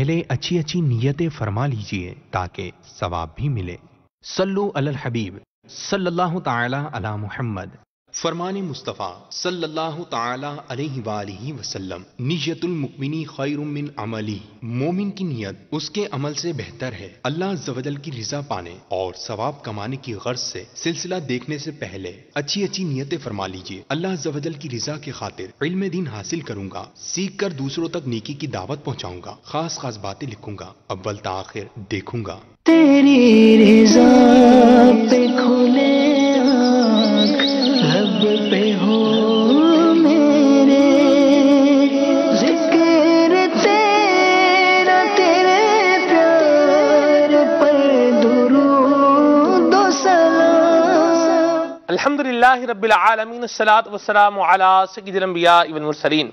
پہلے اچھی اچھی نیتیں فرما لیجئے تاکہ ثواب بھی ملے۔ صلو علی الحبیب صلی اللہ تعالی علی محمد۔ فرمان مصطفیٰ صلی اللہ تعالی علیہ وآلہ وسلم، نیت المؤمنی خیر من عملی، مومن کی نیت اس کے عمل سے بہتر ہے۔ اللہ عز و جل کی رضا پانے اور ثواب کمانے کی غرض سے سلسلہ دیکھنے سے پہلے اچھی اچھی نیتیں فرما لیجئے۔ اللہ عز و جل کی رضا کی خاطر علم دین حاصل کروں گا، سیکھ کر دوسروں تک نیکی کی دعوت پہنچاؤں گا، خاص خاص باتیں لکھوں گا، اول تا آخر دیکھوں گا۔ تیری رضا پہ کھلے آنکھ، لب پہ ہو میرے ذکر تیرا، تیرے پیار پر درود و سلام۔ الحمدللہ رب العالمین، الصلاۃ والسلام علی سید الانبیاء والمرسلین،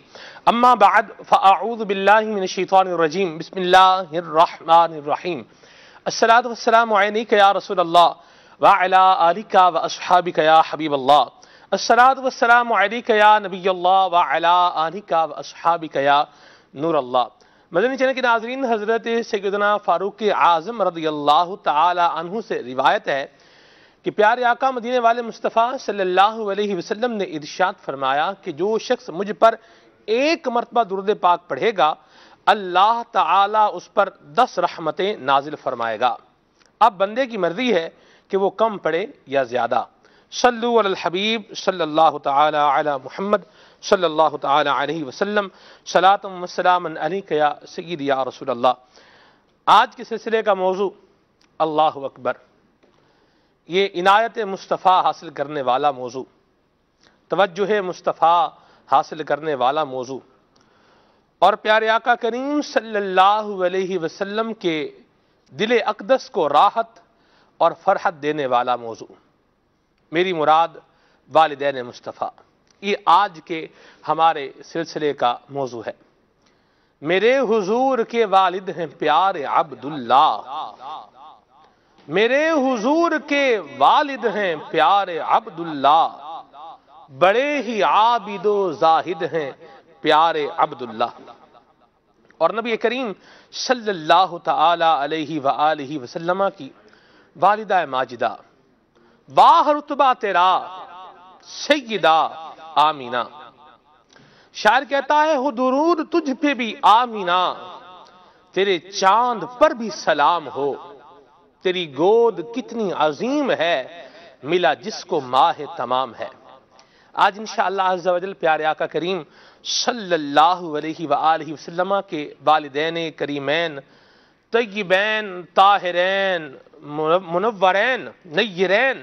اما بعد فاعوذ باللہ من الشیطان الرجیم، بسم اللہ الرحمن الرحیم۔ الصلاۃ والسلام علیک یا رسول اللہ وعلی آلک واصحابک یا حبیب اللہ۔ الصلاۃ والسلام علیک یا نبی اللہ وعلی آلک واصحابک یا نور اللہ۔ مدنی چینل کے ناظرین، حضرت سیدنا فاروق اعظم رضی اللہ تعالی عنہ سے روایت ہے کہ پیارے آقا مدینے والے مصطفیٰ صلی اللہ علیہ وسلم نے ارشاد فرمایا کہ جو شخص مجھ پر ایک مرتبہ درود پاک پڑھے گا، اللہ تعالیٰ اس پر 10 رحمتیں نازل فرمائے گا۔ اب بندے کی مرضی ہے کہ وہ کم پڑھے یا زیادہ۔ صلو علی الحبیب صلی اللہ تعالی علی محمد صلی اللہ تعالی علیہ وسلم، صلاۃ و سلاما علیک یا سیدی یا رسول اللہ۔ آج کے سلسلے کا موضوع اللہ اکبر، یہ عنایت مصطفیٰ حاصل کرنے والا موضوع، توجہ مصطفیٰ حاصل کرنے والا موضوع، اور پیارے آقا کریم صلی اللہ علیہ وسلم کے دل اقدس کو راحت اور فرحت دینے والا موضوع۔ میری مراد والدین مصطفیٰ، یہ آج کے ہمارے سلسلے کا موضوع ہے۔ میرے حضور کے والد ہیں پیارے عبداللہ، میرے حضور کے والد ہیں پیارے عبداللہ، بڑے ہی عابد و زاہد ہیں پیارے عبداللہ۔ اور نبی کریم صلی اللہ تعالی علیہ وآلہ وسلم کی والدہ ماجدہ، واہ رتبہ تیرا سیدہ آمینہ۔ شاعر کہتا ہے ہو درود تجھ پہ بھی آمینہ، تیرے چاند پر بھی سلام ہو، تیری گود کتنی عظیم ہے، ملا جس کو ماہ تمام ہے۔ آج انشاءاللہ عز و جل پیارے آقا کریم صلی اللہ علیہ وآلہ وسلم کے والدین کریمین، طیبین، طاہرین، منورین، نیرین،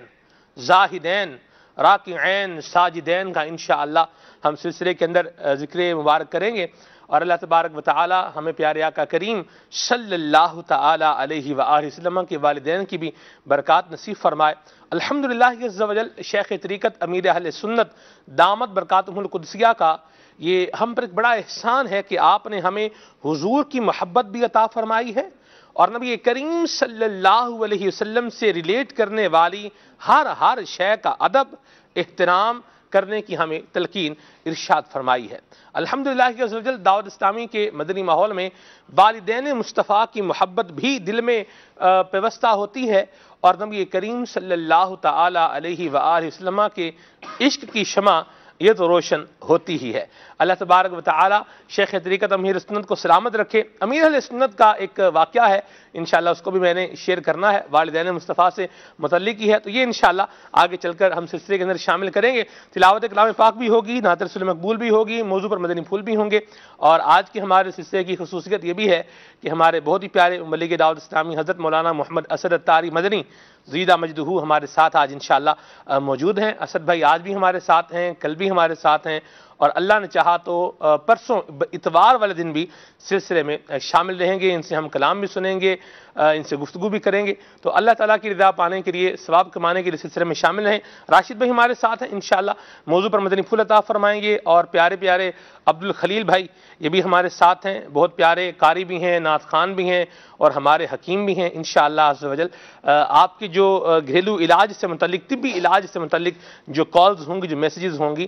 زاہدین، راکعین، ساجدین کا انشاءاللہ ہم سلسلے کے اندر ذکر مبارک کریں گے، اور اللہ تبارک و تعالی ہمیں پیارے آقا کریم صلی اللہ تعالی علیہ وآلہ وسلم کے والدین کی بھی برکات نصیب فرمائے۔ الحمدللہ عز و جل شیخ طریقت امیر اہل سنت دامت برکاتہم القدسیہ کا یہ ہم پر ایک بڑا احسان ہے کہ آپ نے ہمیں حضور کی محبت بھی عطا فرمائی ہے، اور نبی کریم صلی اللہ علیہ وسلم سے ریلیٹ کرنے والی ہر شے کا ادب احترام کرنے کی ہمیں تلقین ارشاد فرمائی ہے۔ الحمدللہ عز و جل دعوت اسلامی کے مدنی ماحول میں والدین مصطفیٰ کی محبت بھی دل میں پیوستہ ہوتی ہے، اور نبی کریم صلی اللہ تعالی علیہ وآلہ وسلم کے عشق کی شمع یہ تو روشن ہوتی ہی ہے۔ اللہ تبارک و تعالی شیخ طریقت امیر سنت کو سلامت رکھے۔ امیر اہل سنت کا ایک واقعہ ہے، انشاءاللہ اس کو بھی میں نے شیئر کرنا ہے، والدین مصطفیٰ سے متعلق ہی ہے، تو یہ انشاءاللہ آگے چل کر ہم سلسلے کے اندر شامل کریں گے۔ تلاوت کلام پاک بھی ہوگی، نعت رسول مقبول بھی ہوگی، موضوع پر مدنی پھول بھی ہوں گے، اور آج کے ہمارے سلسلے کی خصوصیت یہ بھی ہے کہ ہمارے بہت ہی پیارے مبلغ دعوت اسلامی حضرت مولانا محمد اسد الطاری مدنی زیدہ مجدہ ہمارے ساتھ آج انشاءاللہ موجود ہیں۔ اسد بھائی آج بھی ہمارے ساتھ ہیں، کل بھی ہمارے ساتھ ہیں، اور اللہ نے چاہا تو پرسوں اتوار والے دن بھی سلسلے میں شامل رہیں گے، ان سے ہم کلام بھی سنیں گے، ان سے گفتگو بھی کریں گے، تو اللہ تعالیٰ کی رضا پانے کے لیے، ثواب کمانے کے لیے سلسلے میں شامل رہیں۔ راشد بھائی ہمارے ساتھ ہیں، انشاءاللہ موضوع پر مدنی پھول عطا فرمائیں گے، اور پیارے پیارے عبدالخلیل بھائی یہ بھی ہمارے ساتھ ہیں، بہت پیارے قاری بھی ہیں، نعت خوان بھی ہیں، اور ہمارے حکیم بھی ہیں انشاءاللہ عز و جل۔ آپ کی جو گھریلو علاج سے متعلق، طبی علاج سے متعلق جو کالز ہوں گی، جو میسیجز ہوں گی،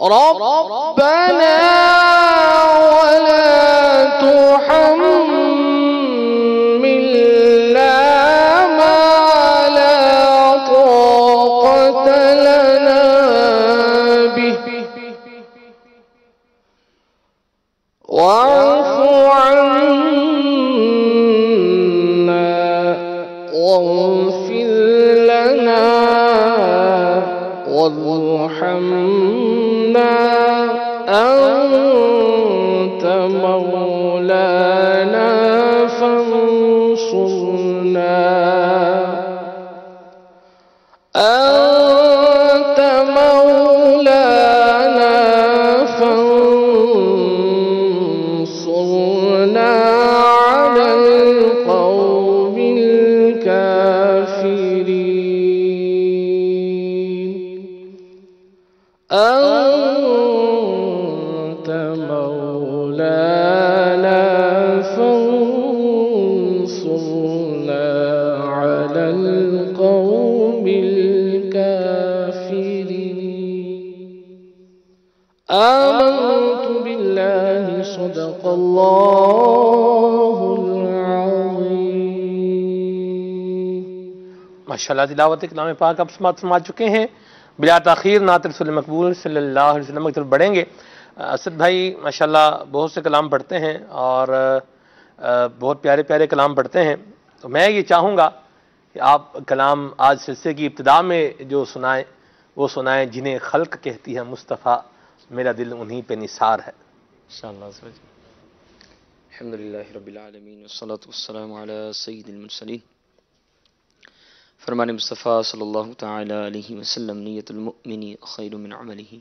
ربنا ولا تحملنا ما لا طاقة لنا به واعف عنا واغفر لنا وارحمنا أنت مولانا فانصرنا أنت مولانا فانصرنا على القوم الكافرين أنت مولانا فانصرنا على القوم الكافرين آمنت بالله صدق الله العظيم. ماشاءاللہ تلاوت کلام پاک اب سماعت فرما چکے ہیں. بلا تاخیر نعت رسول مقبول صلی اللہ علیہ وسلم کی طرف بڑھیں گے. اسد بھائی ماشاءاللہ بہت سے کلام پڑھتے ہیں اور بہت پیارے پیارے کلام پڑھتے ہیں. تو میں یہ چاہوں گا کہ آپ کلام آج سلسلے کی ابتدا میں جو سنائیں وہ سنائیں جنہیں خلق کہتی ہے مصطفیٰ میرا دل انہی پہ نثار ہے. انشاءاللہ. الحمدللہ رب العالمین والصلاة والسلام علی سید المرسلین. فرمان مصطفیٰ صلی اللہ تعالی علیہ وسلم نیت المؤمن خیر من عملہ،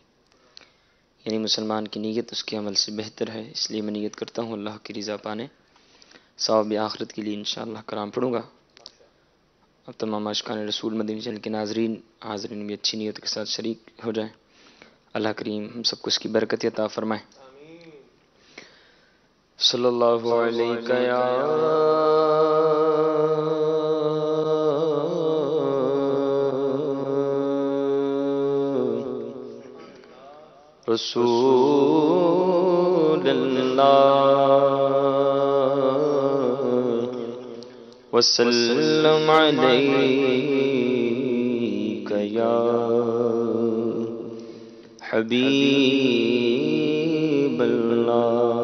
یعنی مسلمان کی نیت اس کے عمل سے بہتر ہے. اس لیے میں نیت کرتا ہوں اللہ کی رضا پانے ثواب آخرت کے لیے انشاءاللہ کلام پڑھوں گا. اب تمام عاشقان رسول مدنی چینل کے حاضرین بھی اچھی نیت کے ساتھ شریک ہو جائیں. اللہ کریم ہم سب کو اس کی برکت عطا فرمائے. صلی اللہ علیہ یا رسول اللہ وسلم علیک یا حبیب اللہ.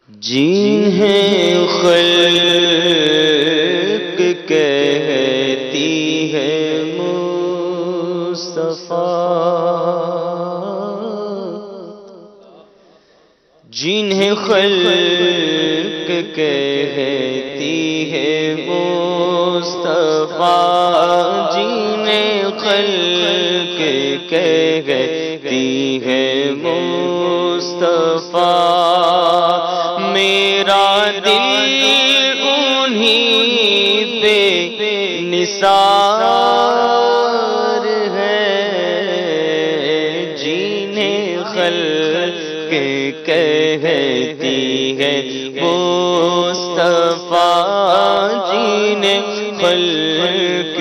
جنہیں خلق کہتی ہے جنہیں خلق کہتی ہے مصطفیٰ، جنہیں خلق کہتی ہے مصطفیٰ، میرا دل انہیں پہ نثار ہے. جنہیں خلق کہتی ہے مصطفیٰ، جنہیں خلق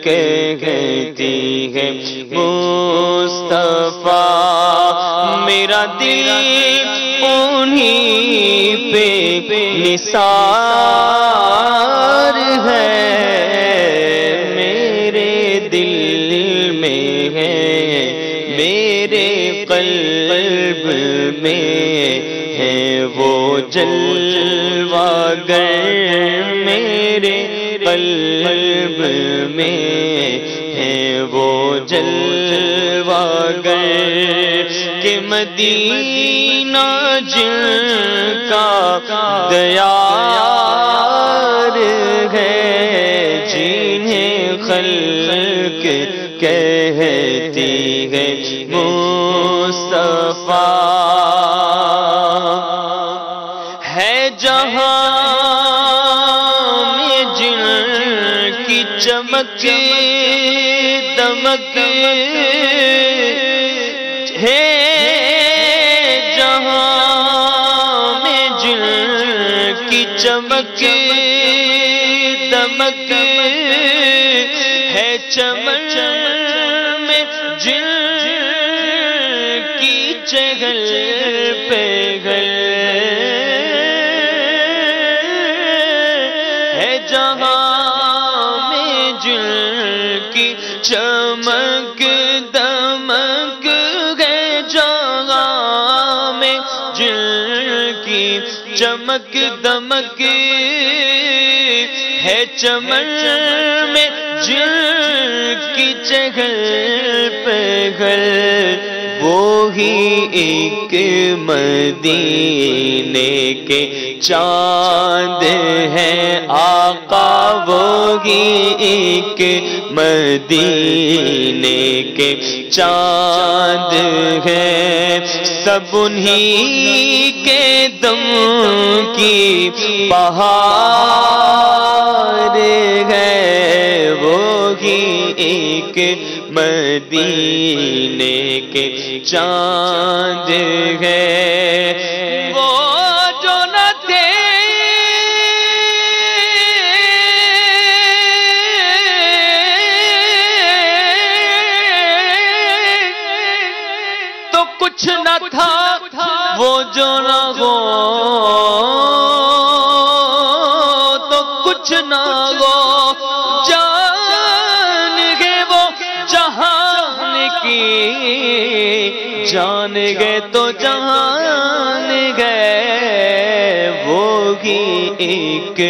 کہتی ہے مصطفیٰ، میرا دل انہیں پہ نثار ہے. میرے دل میں ہے، میرے قلب میں ہے وہ جلوہ گر، میرے قلب میں ہے وہ جلوہ گر کہ مدینہ جن کا دیار ہے. جنہیں خلق کہتی ہے مصطفیٰ، ہے جہاں میں جن کی چمک دمک ہے، جہاں میں جن کی چمک دمک ہے، چمن میں جن کی چہل پہل ہے جہاں میں جن کی چمک دمک ہے جہاں میں جن کی چمک دمک ہے چمن میں جن کی چہل پہل وہی ایک مدینے کے چاند ہے آقا وہی ایک مدینے کے چاند ہے سب انہی کے دم کی بہار ہے وہی ایک مدینے کے چاند ہے وہ جو نہ تھے تو کچھ نہ تھا وہ جو نہ ہو تو کچھ نہ ہو جان گئے تو جان گئے وہی ایک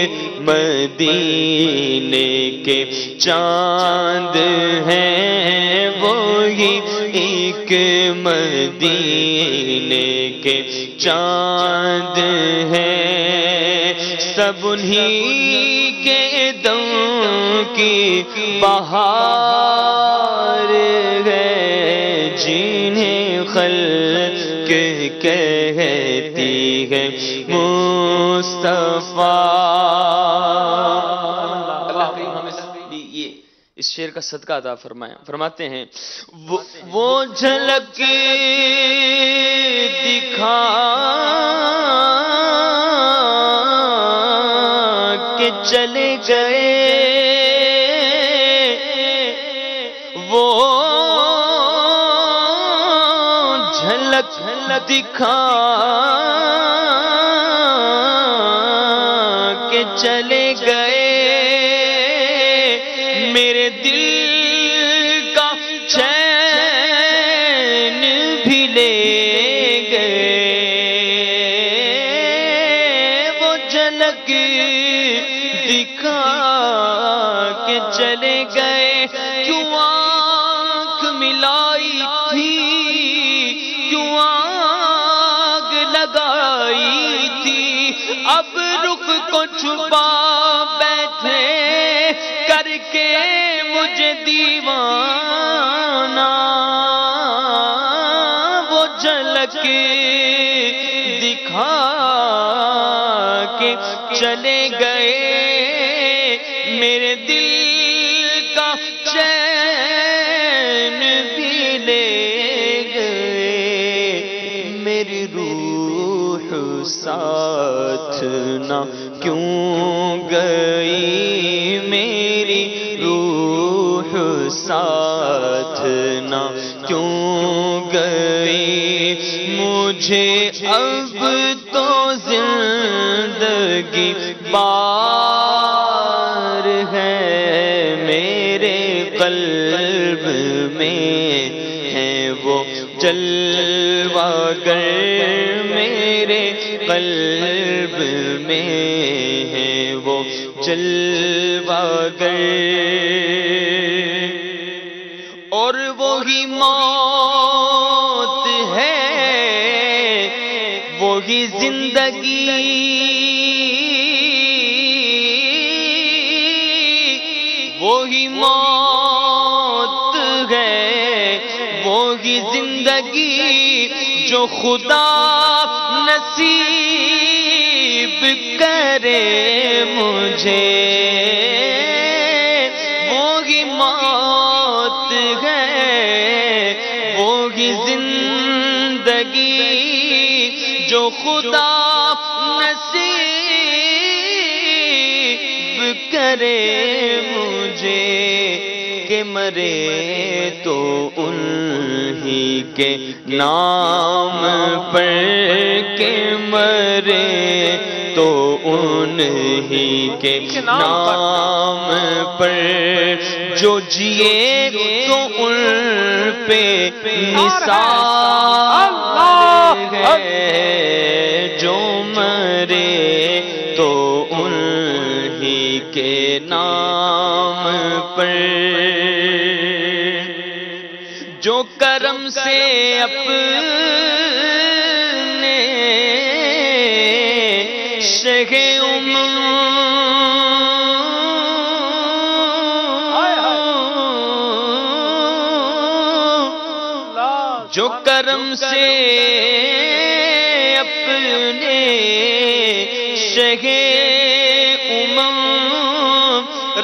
مدینے کے چاند ہیں وہی ایک مدینے کے چاند ہیں سب انہی کے دم کی بہار ہے جنہیں خلق کہتی ہے مصطفیٰ اللہ کریم ہمیں یہ اس شعر کا صدقہ عطا فرماتے ہیں وہ جھلک دکھا کے چلے گئے وہ جھلک دکھا کے چلے گئے میرے دل کا چین بھی لے گئے وہ جھلک دکھا کے چلے گئے کیوں آنکھ ملائی تھی کیوں آگ لگائی تھی اب رخ کو چھپا بیٹھے کر کے مجھے دیوانہ وہ جھلک دکھا کے چلے گئے میرے دل کا چین بھی لے گئے میری روح ساتھ نہ کیوں گئی میری روح ساتھ نہ کیوں گئی مجھے اب تو زندگی بار ہے میرے قلب میں ہے وہ جلوہ گر میرے قلب میں ہے وہ جلوہ گر اور وہی موت ہے وہی زندگی وہی موت ہے وہی زندگی جو خدا نصیب کرے مجھے وہی موت ہے وہی زندگی جو خدا نصیب کرے مجھے کہ مرے تو انہی کے نام پر، کہ مرے تو انہی کے نام پر، جو جیے تو ان پہ نثار ہے، جو مرے تو انہی کے نام پر، جو کرم سے اپنے شہ جو کرم سے اپنے شہ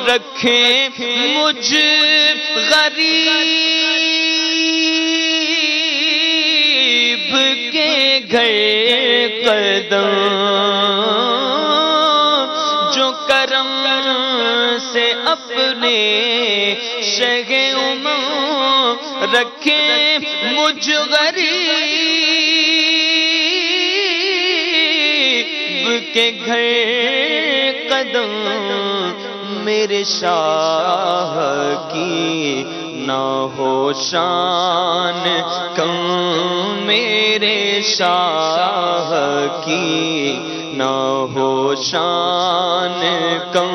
رکھیں مجھ غریب کے گھر قدم، جو کرم سے اپنے شہ رکھیں مجھ غریب کے گھر قدم، میرے شاہ کی نہ ہو شان کم، میرے شاہ کی نہ ہو شان کم،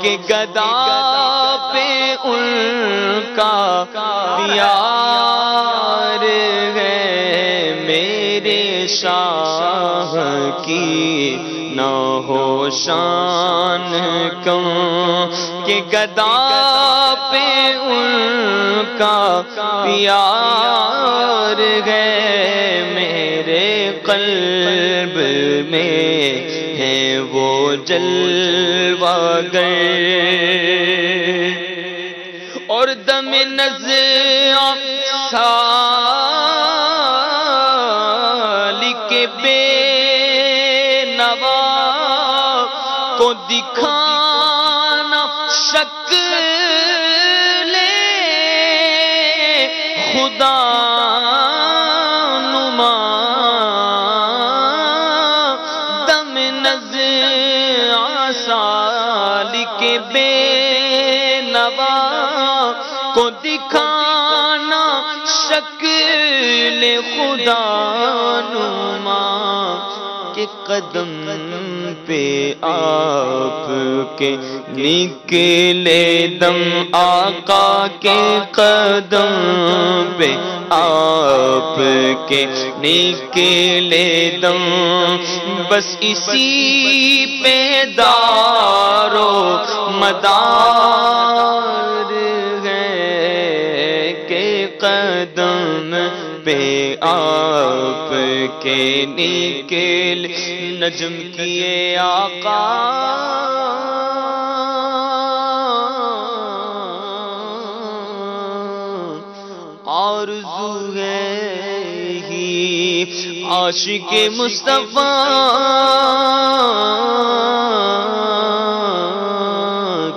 کہ گدا پہ ان کا پیار ہے، میرے شاہ کی نہ ہو شان کم، کہ گدا پہ ان کا پیار ہے، میرے قلب میں ہے وہ جلوہ گر، اور دم نزع سالک بے نوا کو دکھانا شکل خدا نما، دم نزع سالک بے نوا کو دکھانا شکل خدا نما، کہ قدم پہ آپ کے نکلے دم، آقا کے قدم پہ آپ کے نکلے دم، بس اسی پہ دار و مدار ہے، کہ قدم پہ آپ کے نکل نجم کیے آقا، آرزو ہے ہی عاشق مصطفیٰ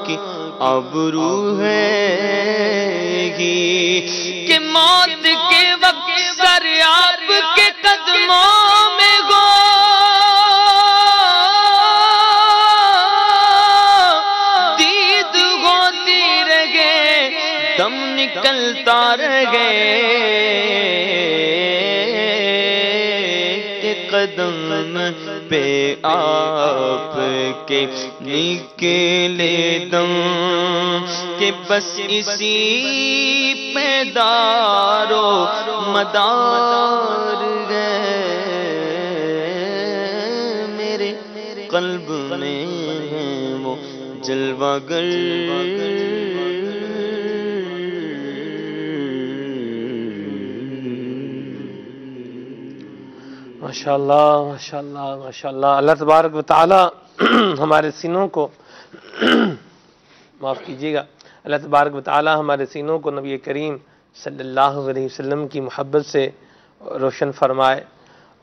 کی ابرو ہے ہی، کہ موت کے وقت سر آپ کے قدموں میں گو، دید ہوتی رہے دم نکلتا رہے، کہ قدم پہ آپ کے نکلے دم، کہ بس اسی پہ دار و مدار ہے، میرے قلب میں ہے وہ جلوہ گر، ماشاءاللہ ماشاءاللہ ماشاءاللہ۔ اللہ تبارک و تعالی ہمارے سینوں کو معاف کیجیے گا، اللہ تبارک و تعالی ہمارے سینوں کو نبی کریم صلی اللہ علیہ وسلم کی محبت سے روشن فرمائے،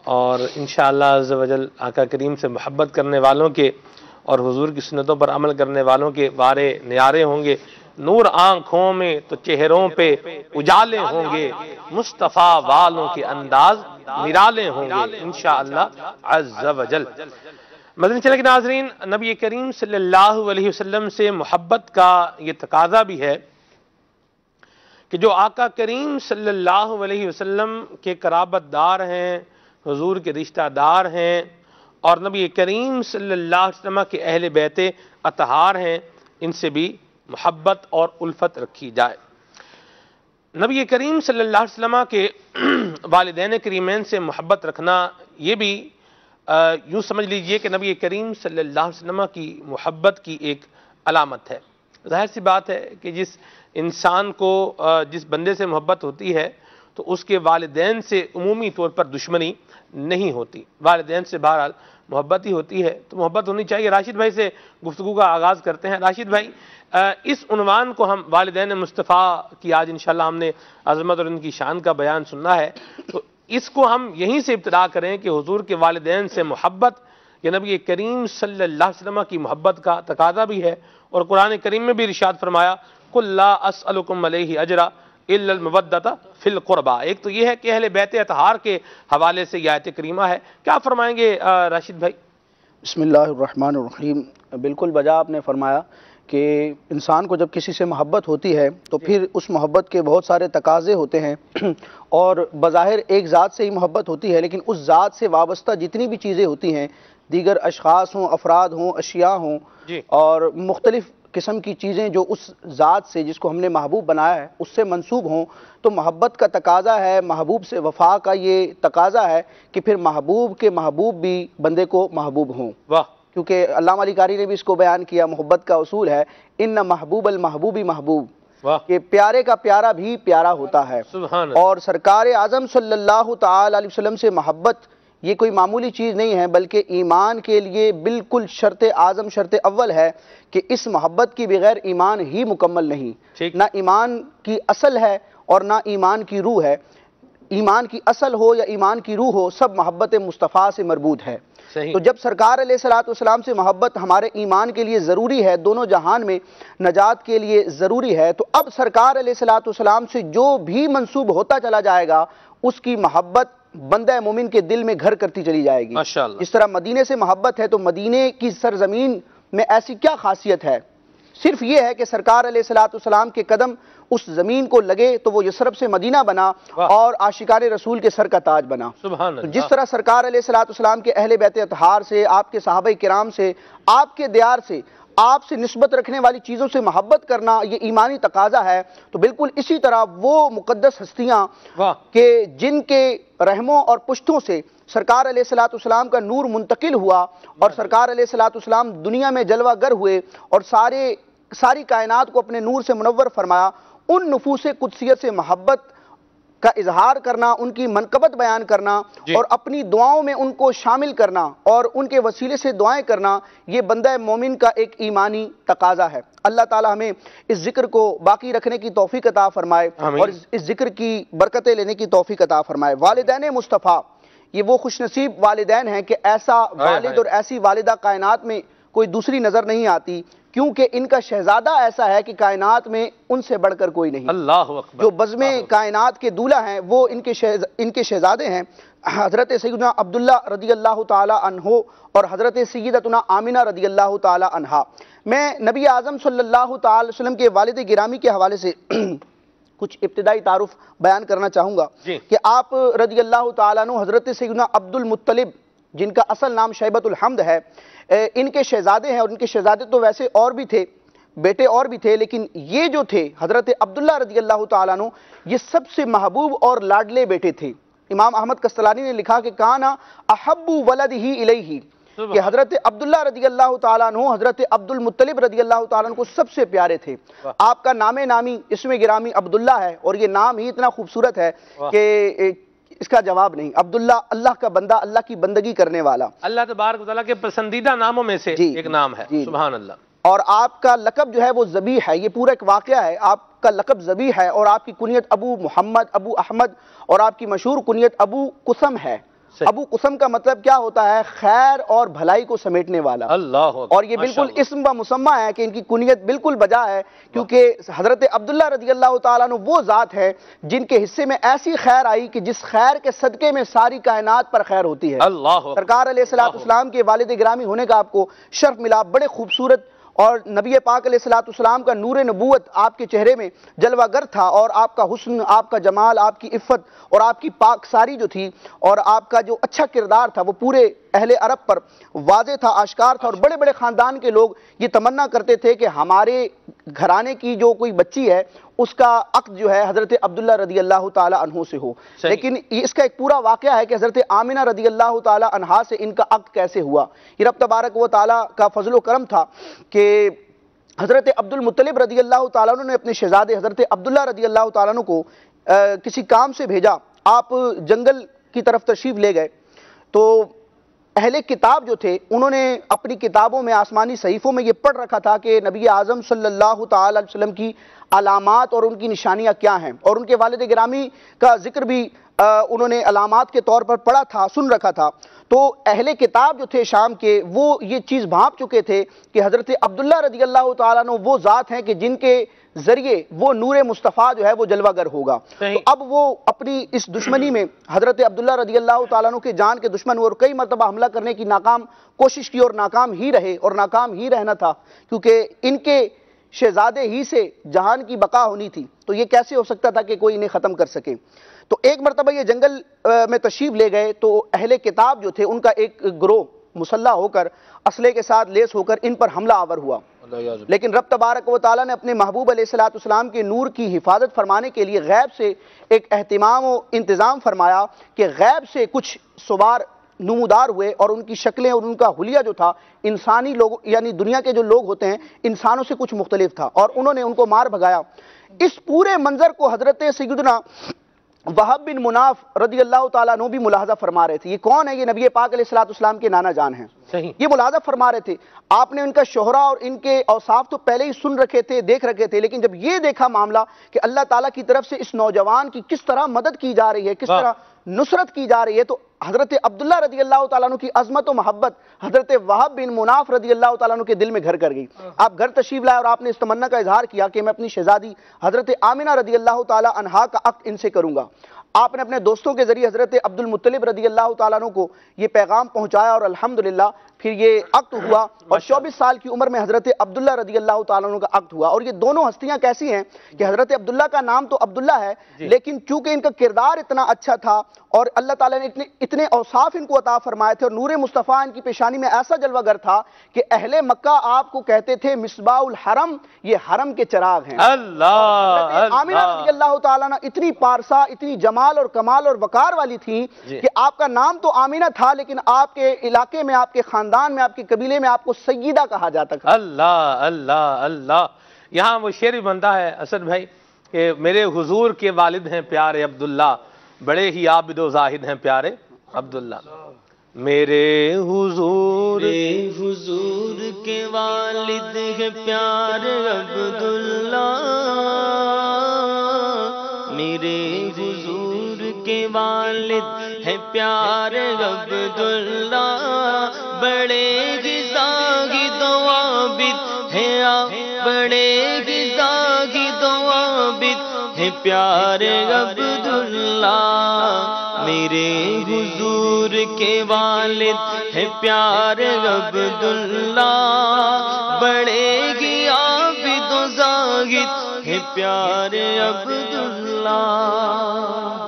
اور انشاءاللہ عز و جل آقا کریم سے محبت کرنے والوں کے اور حضور کی سنتوں پر عمل کرنے والوں کے بارے نیارے ہوں گے، نور آنکھوں میں تو چہروں پہ اجالے ہوں گے، مصطفیٰ والوں کے انداز نرالے ہوں گے انشاءاللہ عز و جل۔ مدنی چینل کے ناظرین، نبی کریم صلی اللہ علیہ وسلم سے محبت کا یہ تقاضا بھی ہے کہ جو آقا کریم صلی اللہ علیہ وسلم کے قرابت دار ہیں، حضور کے رشتہ دار ہیں، اور نبی کریم صلی اللہ علیہ وسلم کے اہل بیت اطہار ہیں، ان سے بھی محبت اور الفت رکھی جائے۔ نبی کریم صلی اللہ علیہ وسلم کے والدین کریمین سے محبت رکھنا یہ بھی یوں سمجھ لیجئے کہ نبی کریم صلی اللہ علیہ وسلم کی محبت کی ایک علامت ہے۔ ظاہر سی بات ہے کہ جس انسان کو جس بندے سے محبت ہوتی ہے تو اس کے والدین سے عمومی طور پر دشمنی نہیں ہوتی، والدین سے بہرحال محبت ہی ہوتی ہے، تو محبت ہونی چاہیے۔ راشد بھائی سے گفتگو کا آغاز کرتے ہیں۔ راشد بھائی، اس عنوان کو ہم والدین مصطفیٰ کی آج انشاءاللہ ہم نے عظمت اور ان کی شان کا بیان سننا ہے، تو اس کو ہم یہیں سے ابتدا کریں کہ حضور کے والدین سے محبت یہ نبی کریم صلی اللہ علیہ وسلم کی محبت کا تقاضا بھی ہے، اور قرآن کریم میں بھی ارشاد فرمایا قُلْ لَا أَسْأَلُكُمْ عَلَيْهِ أَجْرًا إِلَّا الْمَوَدَّةَ فِي الْقُرْبَى۔ ایک تو یہ ہے کہ اہل بیت اطہار کے حوالے سے یہ آیت کریمہ ہے، کیا فرمائیں گے راشد بھائی؟ بسم اللہ الرحمن الرحیم۔ بالکل بجا آپ نے فرمایا کہ انسان کو جب کسی سے محبت ہوتی ہے تو پھر اس محبت کے بہت سارے تقاضے ہوتے ہیں، اور بظاہر ایک ذات سے ہی محبت ہوتی ہے، لیکن اس ذات سے وابستہ جتنی بھی چیزیں ہوتی ہیں، دیگر اشخاص ہوں، افراد ہوں، اشیاء ہوں، اور مختلف قسم کی چیزیں جو اس ذات سے جس کو ہم نے محبوب بنایا ہے اس سے منسوب ہوں، تو محبت کا تقاضا ہے، محبوب سے وفا کا یہ تقاضا ہے کہ پھر محبوب کے محبوب بھی بندے کو محبوب ہوں۔ واہ! کیونکہ علامہ علی قاری نے بھی اس کو بیان کیا، محبت کا اصول ہے ان محبوب المحبوبی محبوب، کہ پیارے کا پیارا بھی پیارا ہوتا ہے۔ سبحان اللہ۔ اور سرکار اعظم صلی اللہ تعالی علیہ وسلم سے محبت یہ کوئی معمولی چیز نہیں ہے، بلکہ ایمان کے لیے بالکل شرط اعظم، شرط اول ہے کہ اس محبت کی بغیر ایمان ہی مکمل نہیں۔ نہ ایمان کی اصل ہے اور نہ ایمان کی روح ہے۔ ایمان کی اصل ہو یا ایمان کی روح ہو، سب محبت مصطفیٰ سے مربوط ہے۔ تو جب سرکار علیہ السلام سے محبت ہمارے ایمان کے لیے ضروری ہے، دونوں جہان میں نجات کے لیے ضروری ہے، تو اب سرکار علیہ السلام سے جو بھی منسوب ہوتا چلا جائے گا اس کی محبت بندہ مومن کے دل میں گھر کرتی چلی جائے گی۔ جس طرح مدینے سے محبت ہے تو مدینے کی سرزمین میں ایسی کیا خاصیت ہے؟ صرف یہ ہے کہ سرکار علیہ السلام کے قدم اس زمین کو لگے تو وہ یثرب سے مدینہ بنا اور عاشقان رسول کے سر کا تاج بنا۔ سبحان اللہ۔ جس طرح سرکار علیہ السلام کے اہل بیت اطہار سے، آپ کے صحابہ کرام سے، آپ کے دیار سے، آپ سے نسبت رکھنے والی چیزوں سے محبت کرنا یہ ایمانی تقاضا ہے، تو بالکل اسی طرح وہ مقدس ہستیاں کہ جن کے رحموں اور پشتوں سے سرکار علیہ السلام کا نور منتقل ہوا اور سرکار علیہ السلام دنیا میں جلوہ گر ہوئے اور ساری کائنات کو اپنے نور سے منور فرمایا، ان نفوس قدسیت سے محبت کا اظہار کرنا، ان کی منقبت بیان کرنا اور اپنی دعاؤں میں ان کو شامل کرنا اور ان کے وسیلے سے دعائیں کرنا، یہ بندہ مومن کا ایک ایمانی تقاضا ہے۔ اللہ تعالی ہمیں اس ذکر کو باقی رکھنے کی توفیق عطا فرمائے اور اس ذکر کی برکتیں لینے کی توفیق عطا فرمائے۔ والدین مصطفیٰ یہ وہ خوش نصیب والدین ہیں کہ ایسا والد اور ایسی والدہ کائنات میں کوئی دوسری نظر نہیں آتی، کیونکہ ان کا شہزادہ ایسا ہے کہ کائنات میں ان سے بڑھ کر کوئی نہیں۔ اللہ اکبر۔ جو بزم کائنات کے دولہ ہیں وہ ان کے شہزادے ہیں، حضرت سیدنا عبداللہ رضی اللہ تعالی عنہ اور حضرت سیدتنا آمنہ رضی اللہ تعالی عنہا۔ میں نبی اعظم صلی اللہ تعالی وسلم کے والد گرامی کے حوالے سے کچھ ابتدائی تعارف بیان کرنا چاہوں گا کہ آپ رضی اللہ تعالیٰ عنہ حضرت سیدنا عبد المطلب، جن کا اصل نام شیبۃ الحمد ہے، ان کے شہزادے ہیں، اور ان کے شہزادے تو ویسے اور بھی تھے، بیٹے اور بھی تھے، لیکن یہ جو تھے حضرت عبداللہ رضی اللہ تعالیٰ عنہ، یہ سب سے محبوب اور لاڈلے بیٹے تھے۔ امام احمد کستلانی نے لکھا کہ کانا احب ولدہ الیہ، کہ حضرت عبداللہ رضی اللہ تعالیٰ عنہ حضرت عبد المطلب رضی اللہ تعالیٰ عنہ کو سب سے پیارے تھے۔ آپ کا نام نامی اسم گرامی عبداللہ ہے، اور یہ نام ہی اتنا خوبصورت ہے کہ اس کا جواب نہیں۔ عبداللہ اللہ کا بندہ، اللہ کی بندگی کرنے والا، اللہ تبارک و تعالیٰ کے پسندیدہ ناموں میں سے ایک نام ہے۔ سبحان اللہ۔ اور آپ کا لقب جو ہے وہ ذبیح ہے، یہ پورا ایک واقعہ ہے، آپ کا لقب ذبیح ہے، اور آپ کی کنیت ابو محمد، ابو احمد، اور آپ کی مشہور کنیت ابو قسم ہے۔ ابو قسم کا مطلب کیا ہوتا ہے؟ خیر اور بھلائی کو سمیٹنے والا. اللہ اور یہ بالکل اسم و مسمہ ہے کہ ان کی کنیت بالکل بجا ہے، کیونکہ حضرت عبداللہ رضی اللہ تعالیٰ عنہ وہ ذات ہے جن کے حصے میں ایسی خیر آئی کہ جس خیر کے صدقے میں ساری کائنات پر خیر ہوتی ہے. سرکار علیہ السلام کے والد گرامی ہونے کا آپ کو شرف ملا. بڑے خوبصورت اور نبی پاک علیہ السلام کا نور نبوت آپ کے چہرے میں جلوہ گر تھا، اور آپ کا حسن، آپ کا جمال، آپ کی عفت اور آپ کی پاک ساری جو تھی اور آپ کا جو اچھا کردار تھا وہ پورے اہل عرب پر واضح تھا، آشکار تھا. اور بڑے بڑے خاندان کے لوگ یہ تمنا کرتے تھے کہ ہمارے گھرانے کی جو کوئی بچی ہے اس کا عقد جو ہے حضرت عبداللہ رضی اللہ تعالی عنہ سے ہو. لیکن اس کا ایک پورا واقعہ ہے کہ حضرت آمنہ رضی اللہ تعالی عنہا سے ان کا عقد کیسے ہوا. یہ رب تبارک و تعالی کا فضل و کرم تھا کہ حضرت عبد المطلب رضی اللہ تعالیٰ عنہ نے اپنے شہزادے حضرت عبداللہ رضی اللہ تعالیٰ عنہ کو کسی کام سے بھیجا. آپ جنگل کی طرف تشریف لے گئے تو اہل کتاب جو تھے انہوں نے اپنی کتابوں میں، آسمانی صحیفوں میں یہ پڑھ رکھا تھا کہ نبی اعظم صلی اللہ تعالی علیہ وسلم کی علامات اور ان کی نشانیاں کیا ہیں، اور ان کے والد گرامی کا ذکر بھی انہوں نے علامات کے طور پر پڑھا تھا، سن رکھا تھا. تو اہل کتاب جو تھے شام کے وہ یہ چیز بھانپ چکے تھے کہ حضرت عبداللہ رضی اللہ تعالیٰ عنہ وہ ذات ہیں کہ جن کے ذریعے وہ نور مصطفیٰ جو ہے وہ جلوہ گر ہوگا. تو اب وہ اپنی اس دشمنی میں حضرت عبداللہ رضی اللہ تعالیٰ عنہ کے جان کے دشمن ہوئے اور کئی مرتبہ حملہ کرنے کی ناکام کوشش کی اور ناکام ہی رہے اور ناکام ہی رہنا تھا، کیونکہ ان کے شہزادے ہی سے جہان کی بقا ہونی تھی. تو یہ کیسے ہو سکتا تھا کہ کوئی انہیں ختم کر سکے. تو ایک مرتبہ یہ جنگل میں تشریف لے گئے تو اہل کتاب جو تھے ان کا ایک گروہ مسلح ہو کر اسلحے کے ساتھ لیس ہو کر ان پر حملہ آور ہوا. لیکن رب تبارک و تعالیٰ نے اپنے محبوب علیہ السلام کے نور کی حفاظت فرمانے کے لیے غیب سے ایک اہتمام و انتظام فرمایا کہ غیب سے کچھ سوار نمودار ہوئے اور ان کی شکلیں اور ان کا حلیہ جو تھا انسانی لوگ یعنی دنیا کے جو لوگ ہوتے ہیں انسانوں سے کچھ مختلف تھا، اور انہوں نے ان کو مار بھگایا. اس پورے منظر کو حضرت سیدنا وہب بن مناف رضی اللہ تعالیٰ عنہ بھی ملاحظہ فرما رہے تھے. یہ کون ہے؟ یہ نبی پاک علیہ السلام کے نانا جان ہیں. یہ ملاحظہ فرما رہے تھے. آپ نے ان کا شہرہ اور ان کے اوصاف تو پہلے ہی سن رکھے تھے، دیکھ رکھے تھے، لیکن جب یہ دیکھا معاملہ کہ اللہ تعالیٰ کی طرف سے اس نوجوان کی کس طرح مدد کی جا رہی ہے، کس طرح نصرت کی جا رہی ہے، تو حضرت عبداللہ رضی اللہ تعالیٰ عنہ کی عظمت و محبت حضرت وہب بن مناف رضی اللہ تعالیٰ عنہ کے دل میں گھر کر گئی. آپ گھر تشریف لائے اور آپ نے اس تمنا کا اظہار کیا کہ میں اپنی شہزادی حضرت آمنہ رضی اللہ تعالیٰ عنہا کا عقد ان سے کروں گا. آپ نے اپنے دوستوں کے ذریعے حضرت عبد المطلب رضی اللہ تعالیٰ عنہ کو یہ پیغام پہنچایا اور الحمدللہ پھر یہ عقد ہوا اور 24 سال کی عمر میں حضرت عبداللہ رضی اللہ تعالیٰ عنہ کا عقد ہوا. اور یہ دونوں ہستیاں کیسی ہیں کہ حضرت عبداللہ کا نام تو عبداللہ ہے لیکن چونکہ ان کا کردار اتنا اچھا تھا اور اللہ تعالیٰ نے اتنے اوصاف ان کو عطا فرمائے تھے اور نور مصطفیٰ ان کی پیشانی میں ایسا جلوہ گر تھا کہ اہل مکہ آپ کو کہتے تھے مصباح الحرم، یہ حرم کے چراغ ہیں. آمنہ رضی اللہ تعالیٰ عنہ اتنی پارسا، اتنی جمال اور کمال اور وقار والی تھی کہ آپ کا نام تو آمنہ تھا لیکن آپ کے علاقے میں، آپ کے خاندان میں، آپ کے قبیلے میں آپ کو سیدہ کہا جاتا تھا. اللہ اللہ اللہ. یہاں وہ شعر بنتا ہے اسد بھائی کہ میرے حضور کے والد ہیں پیارے عبداللہ، بڑے ہی عابد و زاہد ہیں پیارے عبداللہ. میرے حضور کے والد ہیں پیارے عبداللہ، میرے حضور کے والد ہیں پیارے عبداللہ، بڑے ہی زاہد و عابد ہیں آپ، بڑے ہی زاہد و عابد ہیں پیارے عبداللہ، میرے حضور کے والد ہیں پیارے عبداللہ، بڑے ہی عابد و زاہد ہیں پیارے عبداللہ.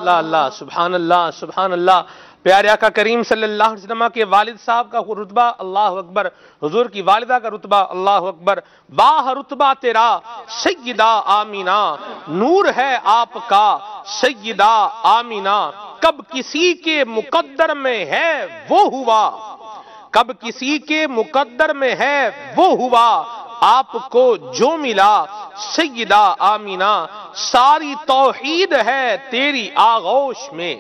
اللہ اللہ، سبحان اللہ سبحان اللہ. پیارے آقا کریم صلی اللہ علیہ وسلم کے والد صاحب کا رتبہ اللہ اکبر، حضور کی والدہ کا رتبہ اللہ اکبر. باہ رتبہ تیرا سیدہ آمینہ، نور ہے آپ کا سیدہ آمینہ، کب کسی کے مقدر میں ہے وہ ہوا، کب کسی کے مقدر میں ہے وہ ہوا، آپ کو جو ملا سیدہ آمینہ. ساری توحید ہے تیری آغوش میں،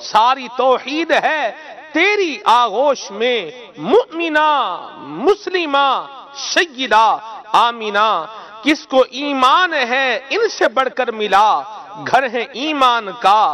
ساری توحید ہے تیری آغوش میں، مؤمنہ مسلمہ سیدہ آمینہ. کس کو ایمان ہے ان سے بڑھ کر ملا، گھر ہے ایمان کا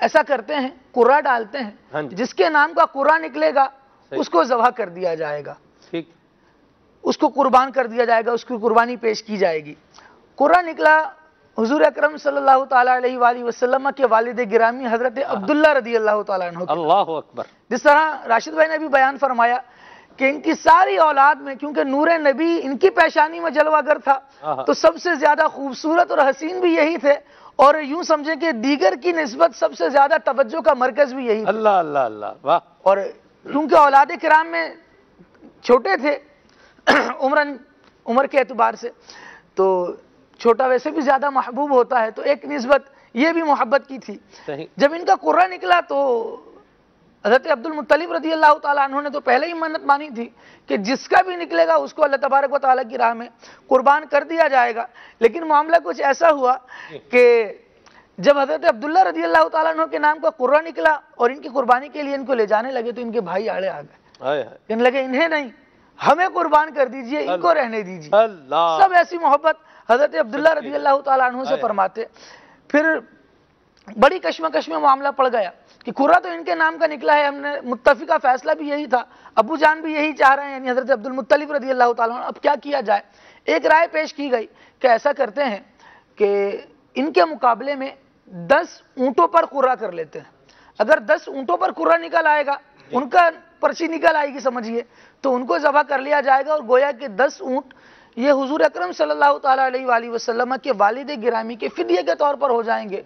ایسا کرتے ہیں قرہ ڈالتے ہیں، جس کے نام کا قرہ نکلے گا اس کو ذبح کر دیا جائے گا، ٹھیک، اس کو قربان کر دیا جائے گا، اس کی قربانی پیش کی جائے گی۔ قرہ نکلا حضور اکرم صلی اللہ تعالیٰ علیہ وآلہ وسلم کے والد گرامی حضرت عبداللہ رضی اللہ تعالیٰ عنہ، اللہ اکبر۔ جس طرح راشد بھائی نے بھی بیان فرمایا کہ ان کی ساری اولاد میں کیونکہ نور نبی ان کی پیشانی میں جلوہ گر تھا، تو سب سے زیادہ خوبصورت اور حسین بھی یہی تھے، اور یوں سمجھیں کہ دیگر کی نسبت سب سے زیادہ توجہ کا مرکز بھی یہی تھا۔ اللہ اللہ اللہ، واہ۔ اور کیونکہ اولاد کرام میں چھوٹے تھے عمر کے اعتبار سے، تو چھوٹا ویسے بھی زیادہ محبوب ہوتا ہے، تو ایک نسبت یہ بھی محبت کی تھی۔ جب ان کا قرہ نکلا تو حضرت عبد المطلب رضی اللہ تعالیٰ عنہ نے تو پہلے ہی منت مانی تھی کہ جس کا بھی نکلے گا اس کو اللہ تبارک و تعالیٰ کی راہ میں قربان کر دیا جائے گا، لیکن معاملہ کچھ ایسا ہوا کہ جب حضرت عبداللہ رضی اللہ تعالیٰ عنہ کے نام کا قرہ نکلا اور ان کی قربانی کے لیے ان کو لے جانے لگے تو ان کے بھائی آڑے آ گئے، کہنے لگے انہیں نہیں، ہمیں قربان کر دیجئے، ان کو رہنے دیجئے۔ سب ایسی محبت حضرت عبداللہ رضی اللہ تعالیٰ عنہ سے فرماتے۔ پھر بڑی کشمکش میں معاملہ پڑ گیا کہ قرہ تو ان کے نام کا نکلا ہے، ہم نے متفقہ فیصلہ بھی یہی تھا، ابو جان بھی یہی چاہ رہے ہیں، یعنی حضرت عبد المطلب رضی اللہ تعالیٰ عنہ، اب کیا کیا جائے؟ ایک رائے پیش کی گئی کہ ایسا کرتے ہیں کہ ان کے مقابلے میں 10 اونٹوں پر قرہ کر لیتے ہیں، اگر 10 اونٹوں پر قرہ نکل آئے گا، ان کا پرچی نکل آئے گی سمجھیے، تو ان کو ذبح کر لیا جائے گا، اور گویا کہ 10 اونٹ یہ حضور اکرم صلی اللہ تعالیٰ علیہ وآلہ وسلم کے والد گرامی کے فدیے کے طور پر ہو جائیں گے۔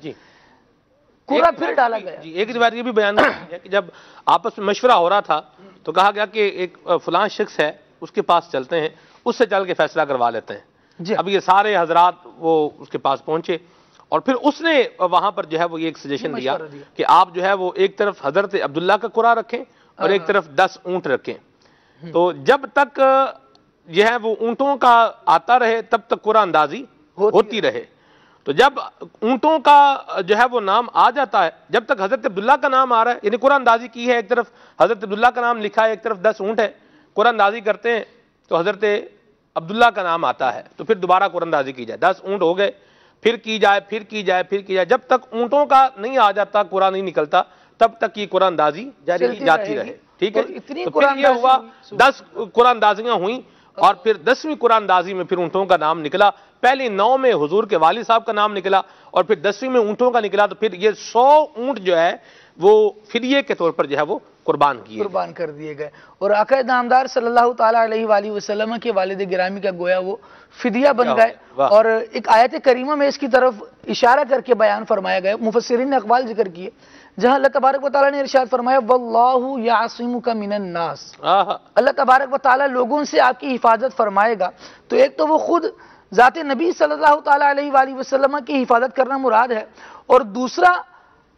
قرہ پھر ڈالا گیا۔ ایک روایت یہ بھی بیان ہے کہ جب آپس میں مشورہ ہو رہا تھا تو کہا گیا کہ ایک فلاں شخص ہے اس کے پاس چلتے ہیں، اس سے چل کے فیصلہ کروا لیتے ہیں۔ اب یہ سارے حضرات وہ اس کے پاس پہنچے اور پھر اس نے وہاں پر جو ہے وہ یہ ایک سجیشن دیا کہ آپ جو ہے وہ ایک طرف حضرت عبداللہ کا قرہ رکھیں اور ایک طرف 10 اونٹ رکھیں، تو جب تک جو ہے وہ اونٹوں کا آتا رہے تب تک قرہ اندازی ہوتی رہے، تو جب اونٹوں کا جو ہے وہ نام آ جاتا ہے، جب تک حضرت عبداللہ کا نام آ رہا ہے، یعنی قرہ اندازی کی ہے، ایک طرف حضرت عبداللہ کا نام لکھا ہے، ایک طرف 10 اونٹ ہے، قرہ اندازی کرتے ہیں تو حضرت عبداللہ کا نام آتا ہے، تو پھر دوبارہ قرہ اندازی کی جائے، 10 اونٹ ہو گئے، پھر کی جائے، پھر کی جائے، پھر کی جائے، جب تک اونٹوں کا نہیں آ جاتا، قرہ نہیں نکلتا، تب تک یہ قرہ اندازی جاری جاتی رہے، ٹھیک ہے؟ تو پھر یہ ہوا 10 قرہ اندازیاں ہوئیں، اور پھر 10ویں قرآن اندازی میں پھر اونٹوں کا نام نکلا، پہلی 9 میں حضور کے والد صاحب کا نام نکلا، اور پھر 10ویں میں اونٹوں کا نکلا، تو پھر یہ 100 اونٹ جو ہے وہ فدیے کے طور پر جو ہے وہ قربان کر دیے گئے، اور آقا نامدار صلی اللہ تعالیٰ علیہ وآلہ وسلم کے والد گرامی کا گویا وہ فدیہ بن گئے۔ اور ایک آیت کریمہ میں اس کی طرف اشارہ کر کے بیان فرمایا گیا، مفسرین نے اقوال ذکر کیے، جہاں اللہ تبارک و تعالیٰ نے ارشاد فرمایا وَاللَّهُ يَعْصِمُكَ مِنَ النَّاسِ، اللہ تبارک و تعالیٰ لوگوں سے آپ کی حفاظت فرمائے گا۔ تو ایک تو وہ خود ذات نبی صلی اللہ تعالیٰ علیہ وآلہ وسلم کی حفاظت کرنا مراد ہے، اور دوسرا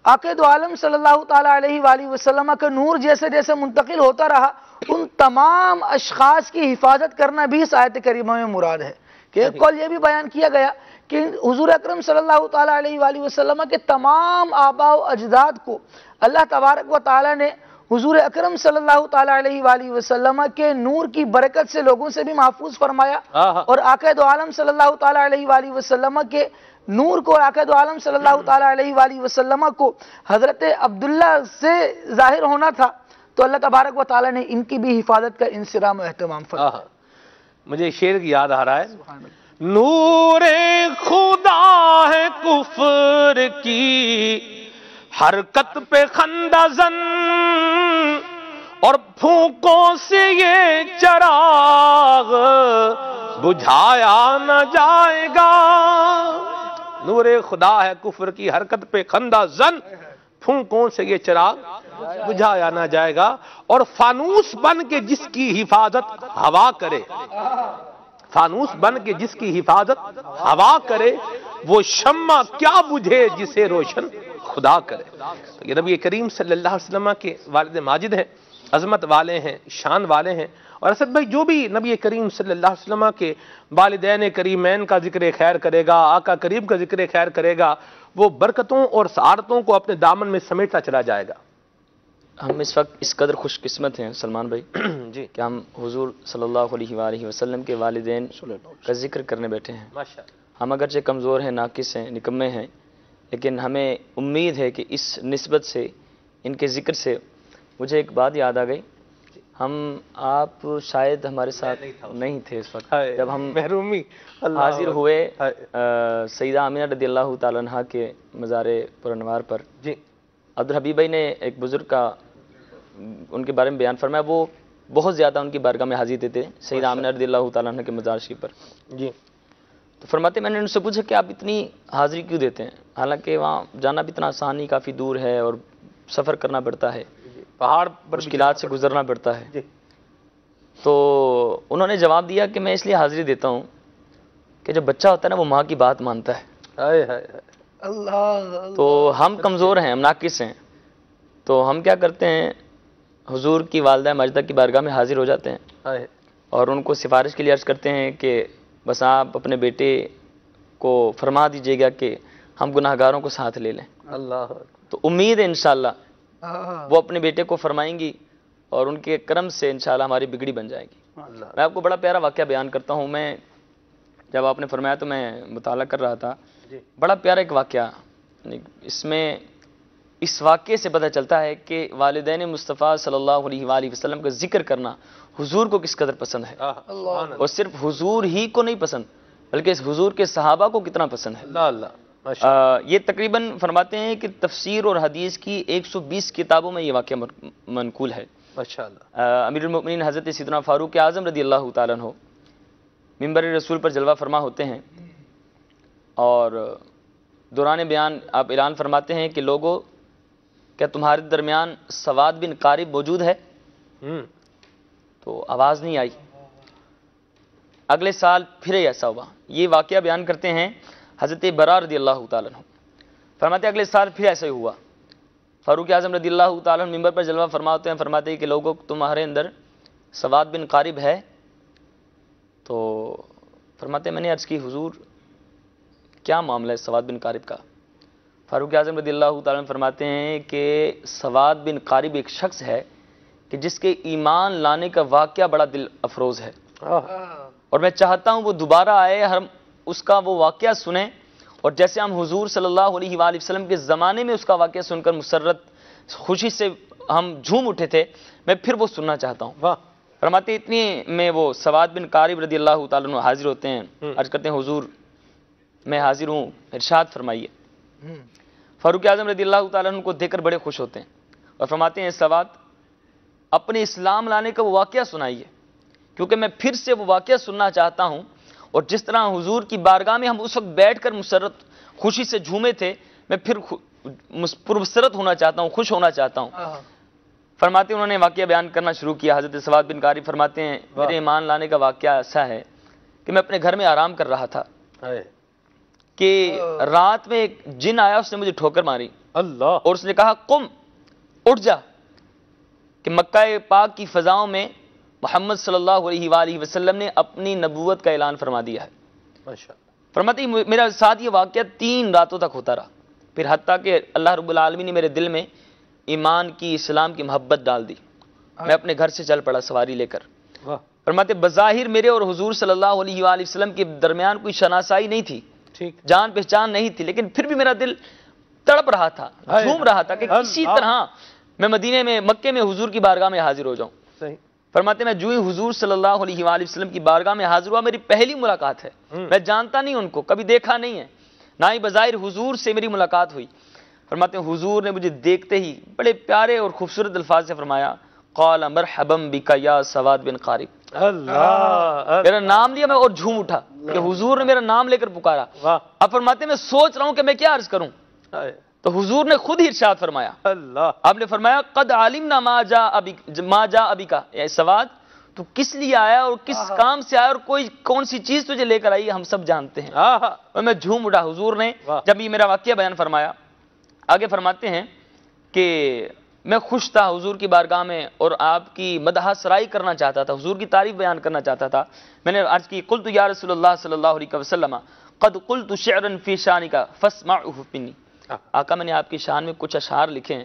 آقا دو عالم صلی اللہ تعالیٰ علیہ وآلہ وسلم کا نور جیسے جیسے منتقل ہوتا رہا، ان تمام اشخاص کی حفاظت کرنا بھی اس آیت کریمہ میں مراد ہے۔ کہ ایک قول یہ بھی بیان کیا گیا کہ حضور اکرم صلی اللہ تعالیٰ علیہ وآلہ وسلم کے تمام آباء و اجداد کو اللہ تبارک و تعالیٰ نے حضور اکرم صلی اللہ تعالیٰ علیہ وآلہ وسلم کے نور کی برکت سے لوگوں سے بھی محفوظ فرمایا، اور آقا دو عالم صلی اللہ تعالیٰ علیہ وآلہ وسلم کے نور کو، آقا دو عالم صلی اللہ تعالیٰ علیہ وآلہ وسلم کو حضرت عبداللہ سے ظاہر ہونا تھا، تو اللہ تبارک و تعالیٰ نے ان کی بھی حفاظت کا انصرام و اہتمام فرمایا۔ مجھے شعر کی یاد آ رہا ہے، نور خدا ہے کفر کی حرکت پہ خندہ زن، اور پھونکوں سے یہ چراغ بجھایا نہ جائے گا۔ نور خدا ہے کفر کی حرکت پہ خندہ زن، پھونکوں سے یہ چراغ بجھایا نہ جائے گا، اور فانوس بن کے جس کی حفاظت ہوا کرے، فانوس بن کے جس کی حفاظت ہوا کرے، وہ شمع کیا بجھے جسے روشن خدا کرے۔ تو یہ نبی کریم صلی اللہ علیہ وسلم کے والد ماجد ہیں، عظمت والے ہیں، شان والے ہیں، اور اسد بھائی جو بھی نبی کریم صلی اللہ علیہ وسلم کے والدین کریمین کا ذکر خیر کرے گا، آقا کریم کا ذکر خیر کرے گا، وہ برکتوں اور سعادتوں کو اپنے دامن میں سمیٹتا چلا جائے گا۔ ہم اس وقت اس قدر خوش قسمت ہیں سلمان بھائی جی کہ ہم حضور صلی اللہ علیہ وآلہ وسلم کے والدین کا ذکر کرنے بیٹھے ہیں۔ ہم اگرچہ کمزور ہیں، ناقص ہیں، نکمے ہیں، لیکن ہمیں امید ہے کہ اس نسبت سے، ان کے ذکر سے مجھے ایک بات یاد آ گئی. آپ شاید ہمارے ساتھ نہیں تھے اس وقت جب ہم محرومی حاضر ہوئے سیدہ آمینہ رضی اللہ تعالیٰ عنہ کے مزار پرانوار پر. جی عبدالحبیب بھائی نے ایک بزرگ کا ان کے بارے میں بیان فرمایا، وہ بہت زیادہ ان کی بارگاہ میں حاضر تھے سیدہ آمینہ رضی اللہ تعالیٰ عنہ کے مزار شریف پر. جی تو فرماتے میں نے ان سے پوچھا کہ آپ اتنی حاضری کیوں دیتے ہیں، حالانکہ وہاں جانا بھی اتنا آسان نہیں، کافی دور ہے اور سفر کرنا پڑتا ہے، پہاڑ پر مشکلات سے گزرنا پڑتا ہے. جی تو انہوں نے جواب دیا کہ میں اس لیے حاضری دیتا ہوں کہ جب بچہ ہوتا ہے نا وہ ماں کی بات مانتا ہے. ہائے ہائے ہائے. اللہ. تو ہم کمزور ہیں، ہم ناقص ہیں، تو ہم کیا کرتے ہیں، حضور کی والدہ ماجدہ کی بارگاہ میں حاضر ہو جاتے ہیں ہائے. اور ان کو سفارش کے لیے عرض کرتے ہیں کہ بس آپ اپنے بیٹے کو فرما دیجئے گا کہ ہم گناہ گاروں کو ساتھ لے لیں. اللہ. تو امید ہے انشاءاللہ وہ اپنے بیٹے کو فرمائیں گی اور ان کے کرم سے انشاءاللہ ہماری بگڑی بن جائے گی. میں آپ کو بڑا پیارا واقعہ بیان کرتا ہوں. میں جب آپ نے فرمایا تو میں مطالعہ کر رہا تھا. بڑا پیارا ایک واقعہ، اس میں اس واقعے سے پتہ چلتا ہے کہ والدین مصطفیٰ صلی اللہ علیہ وآلہ وسلم کا ذکر کرنا حضور کو کس قدر پسند ہے، اور صرف حضور ہی کو نہیں پسند بلکہ اس حضور کے صحابہ کو کتنا پسند ہے. اللہ اللہ. یہ تقریباً فرماتے ہیں کہ تفسیر اور حدیث کی 120 کتابوں میں یہ واقعہ منقول ہے. ماشاءاللہ. امیر المؤمنین حضرت سیدنا فاروق اعظم رضی اللہ تعالیٰ عنہ منبر رسول پر جلوہ فرما ہوتے ہیں اور دوران بیان آپ اعلان فرماتے ہیں کہ لوگوں کیا تمہارے درمیان سواد بن قارب موجود ہے؟ تو آواز نہیں آئی. اگلے سال پھر ایسا ہوا. یہ واقعہ بیان کرتے ہیں حضرت برا رضی اللہ تعالیٰ عنہ، فرماتے اگلے سال پھر ایسا ہی ہوا. فاروق اعظم رضی اللہ تعالیٰ عنہ منبر پر جلوہ فرماتے ہیں، فرماتے ہیں کہ لوگوں تمہارے اندر سواد بن قارب ہے؟ تو فرماتے ہیں میں نے عرض کی حضور کیا معاملہ ہے سواد بن قارب کا؟ فاروق اعظم رضی اللہ تعالیٰ عنہ فرماتے ہیں کہ سواد بن قارب ایک شخص ہے کہ جس کے ایمان لانے کا واقعہ بڑا دل افروز ہے، اور میں چاہتا ہوں وہ دوبارہ آئے، ہم اس کا وہ واقعہ سنیں، اور جیسے ہم حضور صلی اللہ علیہ وآلہ وسلم کے زمانے میں اس کا واقعہ سن کر مسرت خوشی سے ہم جھوم اٹھے تھے، میں پھر وہ سننا چاہتا ہوں. فرماتے اتنی میں وہ سواد بن قارب رضی اللہ تعالیٰ عنہ حاضر ہوتے ہیں، عرض کرتے ہیں حضور میں حاضر ہوں، ارشاد فرمائیے. فاروق اعظم رضی اللہ تعالیٰ عنہ کو دیکھ کر بڑے خوش ہوتے ہیں اور فرماتے ہیں سواد اپنے اسلام لانے کا وہ واقعہ سنائیے، کیونکہ میں پھر سے وہ واقعہ سننا چاہتا ہوں، اور جس طرح حضور کی بارگاہ میں ہم اس وقت بیٹھ کر مسرت خوشی سے جھومے تھے، میں پھر پرمسرت ہونا چاہتا ہوں، خوش ہونا چاہتا ہوں. فرماتے ہیں انہوں نے واقعہ بیان کرنا شروع کیا. حضرت سواد بن قارب فرماتے ہیں میرے ایمان لانے کا واقعہ ایسا ہے کہ میں اپنے گھر میں آرام کر رہا تھا کہ رات میں ایک جن آیا، اس نے مجھے ٹھوکر ماری اللہ، اور اس نے کہا قم، اٹھ جا، کہ مکہ پاک کی فضاؤں میں محمد صلی اللہ علیہ وآلہ وسلم نے اپنی نبوت کا اعلان فرما دیا ہے. فرماتے ہیں میرا ساتھ یہ واقعہ 3 راتوں تک ہوتا رہا، پھر حتیٰ کہ اللہ رب العالمین نے میرے دل میں ایمان کی، اسلام کی محبت ڈال دی. میں اپنے گھر سے چل پڑا سواری لے کر. فرماتے بظاہر میرے اور حضور صلی اللہ علیہ وآلہ وسلم کے درمیان کوئی شناسائی نہیں تھی، جان پہچان نہیں تھی، لیکن پھر بھی میرا دل تڑپ رہا تھا، جھوم رہا تھا کہ کسی طرح میں مدینے میں، مکے میں حضور کی بارگاہ میں حاضر ہو جاؤں. فرماتے میں جو ہی حضور صلی اللہ علیہ وآلہ وسلم کی بارگاہ میں حاضر ہوا، میری پہلی ملاقات ہے. میں جانتا نہیں ان کو، کبھی دیکھا نہیں ہے، نہ ہی بظاہر حضور سے میری ملاقات ہوئی. فرماتے ہیں حضور نے مجھے دیکھتے ہی بڑے پیارے اور خوبصورت الفاظ سے فرمایا قال مرحبا بک یا سواد بن قارب. اللہ، میرا نام لیا میں اور جھوم اٹھا کہ حضور نے میرا نام لے کر پکارا. اب فرماتے میں سوچ رہا ہوں کہ میں کیا عرض کروں، تو حضور نے خود ہی ارشاد فرمایا. اللہ، آپ نے فرمایا قد علمنا ما جاء ابک، اے سواد تو کس لیے آیا اور کس کام سے آیا اور کون سی چیز تجھے لے کر آئی ہم سب جانتے ہیں. اور میں جھوم اٹھا. حضور نے جب یہ میرا واقعہ بیان فرمایا، آگے فرماتے ہیں کہ میں خوش تھا حضور کی بارگاہ میں اور آپ کی مدح سرائی کرنا چاہتا تھا، حضور کی تعریف بیان کرنا چاہتا تھا. میں نے عرض کی قلت یا رسول اللہ صلی اللہ علیہ وسلم قد قلت شعرا فی شانک فاسمعه منی. آقا میں نے آپ کی شان میں کچھ اشعار لکھے ہیں،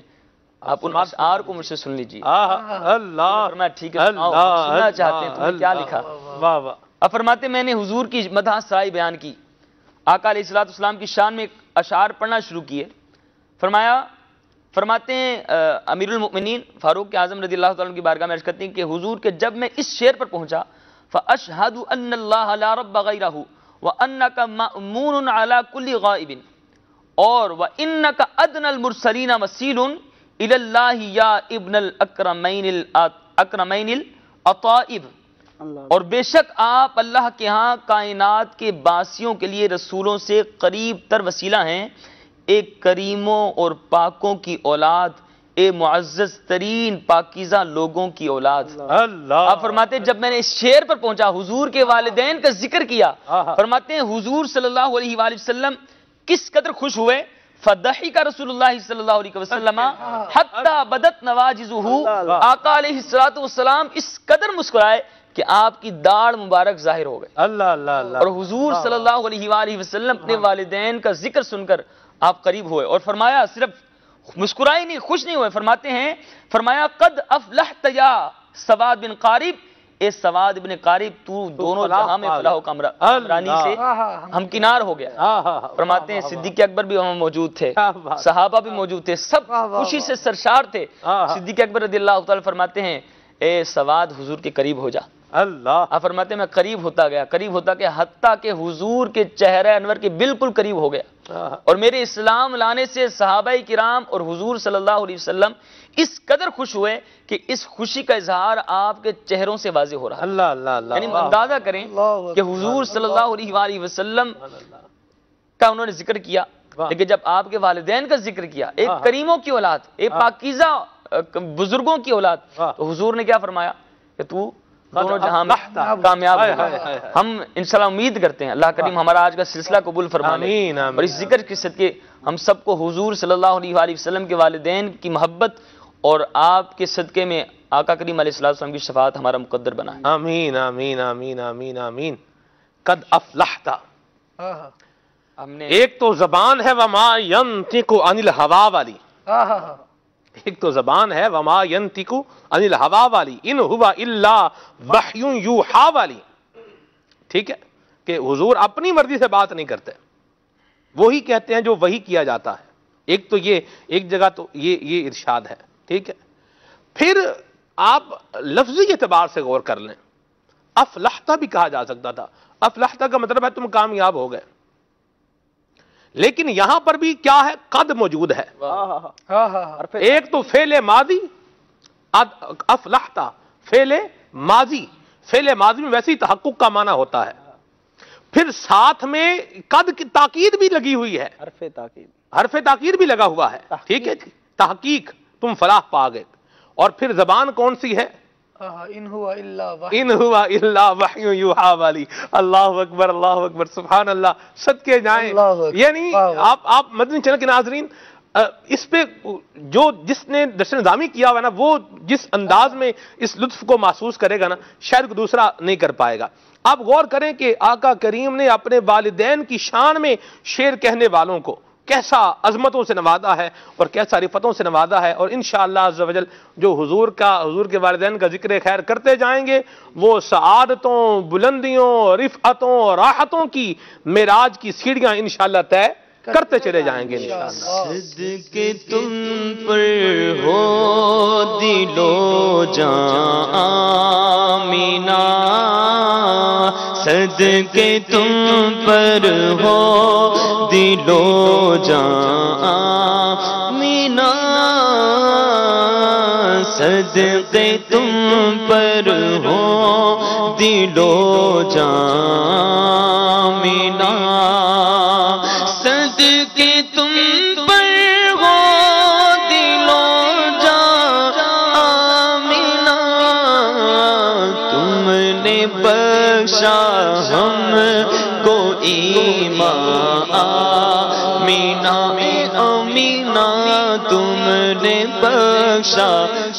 آپ ان اشعار کو مجھ سے سن لیجیے. اللہ، میں ٹھیک ہے سننا چاہتے ہیں تم نے کیا لکھا. اب فرماتے میں نے حضور کی مدح سرائی بیان کی. آقا علیہ الصلوۃ والسلام کی شان میں اشعار پڑھنا شروع کیے. فرماتے ہیں امیر المؤمنین فاروق اعظم رضی اللہ تعالیٰ عنہ کی بارگاہ میں عرض کرتے ہیں کہ حضور کے جب میں اس شعر پر پہنچا فَأَشْهَدُ أَنَّ اللَّهَ لَا رَبَّ غَيْرَهُ وَأَنَّكَ مَأْمُونٌ عَلَى كُلِّ غَائِبٍ اور وَإِنَّكَ أَدْنَى الْمُرْسَلِينَ وَسِيلٌ إِلَى اللَّهِ يَا ابْنَ الْأَكْرَمَيْنِ الْأَطَائِبِ اور بے شک آپ اللہ کے ہاں کائنات کے باسیوں کے لیے رسولوں سے قریب تر وسیلہ ہیں، ایک کریموں اور پاکوں کی اولاد، اے معزز ترین پاکیزہ لوگوں کی اولاد. آپ فرماتے ہیں جب میں نے اس شعر پر پہنچا حضور کے والدین کا ذکر کیا، فرماتے ہیں حضور صلی اللہ علیہ وآلہ وسلم کس قدر خوش ہوئے. فضحک رسول اللہ صلی اللہ علیہ وسلم حتی بدت نواجذہ، آقا علیہ السلام اس قدر مسکرائے کہ آپ کی داڑھ مبارک ظاہر ہو گئے. اور حضور صلی اللہ علیہ وآلہ وسلم اپنے والدین کا ذکر سن کر آپ قریب ہوئے اور فرمایا صرف مسکرائے نہیں، خوش نہیں ہوئے. فرماتے ہیں فرمایا قد افلحت یا سواد بن قارب، اے سواد بن قارب تو دونوں جہاں میں فلاح و کامرانی سے ہمکنار ہو گیا. فرماتے ہیں صدیق اکبر بھی وہاں موجود تھے، صحابہ بھی موجود تھے، سب خوشی سے سرشار تھے. صدیق اکبر رضی اللہ تعالی فرماتے ہیں اے سواد حضور کے قریب ہو جا. آپ فرماتے ہیں میں قریب ہوتا گیا حتیٰ کہ حضور کے چہرہ انور کے بالکل قریب ہو گیا. اور میرے اسلام لانے سے صحابہ کرام اور حضور صلی اللہ علیہ وسلم اس قدر خوش ہوئے کہ اس خوشی کا اظہار آپ کے چہروں سے واضح ہو رہا. یعنی اندازہ کریں کہ حضور صلی اللہ علیہ وآلہ وسلم کا انہوں نے ذکر کیا، لیکن جب آپ کے والدین کا ذکر کیا، ایک کریموں کی اولاد، ایک پاکیزہ بزرگوں کی اولاد، تو حضور نے کیا فرمایا کہ تو دونوں جہاں میں کامیاب ہو. ہم انشاءاللہ امید کرتے ہیں اللہ کریم ہمارا آج کا سلسلہ قبول فرمائے اور اس ذکر کے صدقے ہم سب کو حضور صلی اللہ علیہ وآلہ وسلم کے والدین کی محبت اور آپ کے صدقے میں آقا کریم علیہ السلام کی شفاعت ہمارا مقدر بنائے. آمین آمین آمین آمین آمین. قد افلحت، ہم نے ایک تو زبان ہے وما ینطق عن الہوا والی، ایک تو زبان ہے وما ینطق عن الہوا والی، ان ہوا الا وحی یوحا والی. ٹھیک ہے کہ حضور اپنی مرضی سے بات نہیں کرتے، وہی کہتے ہیں جو وہی کیا جاتا ہے. ایک تو یہ ایک جگہ تو یہ ارشاد ہے. ٹھیک ہے، پھر آپ لفظی اعتبار سے غور کر لیں. افلحتا بھی کہا جا سکتا تھا، افلحتا کا مطلب ہے تم کامیاب ہو گئے، لیکن یہاں پر بھی کیا ہے قد موجود ہے. ایک تو فعل ماضی، افلحتا فعل ماضی میں ویسے ہی تحقق کا معنی ہوتا ہے. پھر ساتھ میں قد کی تاکید بھی لگی ہوئی ہے، حرف تاکید بھی لگا ہوا ہے. ٹھیک ہے، تحقیق تم فلاح پا گئے. اور پھر زبان کون سی ہے؟ ان ہوا الا وحی یوحا والی. اللہ اکبر اللہ اکبر، سبحان اللہ. صدقے جائیں. یعنی آپ مدنی چینل کے ناظرین اس پہ جس نے درس نظامی کیا ہوا نا، وہ جس انداز میں اس لطف کو محسوس کرے گا نا، شاید دوسرا نہیں کر پائے گا. آپ غور کریں کہ آقا کریم نے اپنے والدین کی شان میں شعر کہنے والوں کو کیسا عظمتوں سے نوازا ہے اور کیسا رفتوں سے نوازا ہے. اور انشاءاللہ عز و جل جو حضور کے والدین کا ذکر خیر کرتے جائیں گے، وہ سعادتوں، بلندیوں، رفعتوں اور راحتوں کی معراج کی سیڑھیاں انشاءاللہ طے کرتے چلے جائیں گے انشاءاللہ. صدقے تم پر ہو دل و جان آمینہ، صدقے تم پر ہو دل و جان آمینہ، صدقے تم پر ہو دل و جان آمینہ، صدقے تم پر ہو دل و جان آمینہ، تم نے بخشا ہم کو ایمان آمینہ، آمینہ تم نے بخشا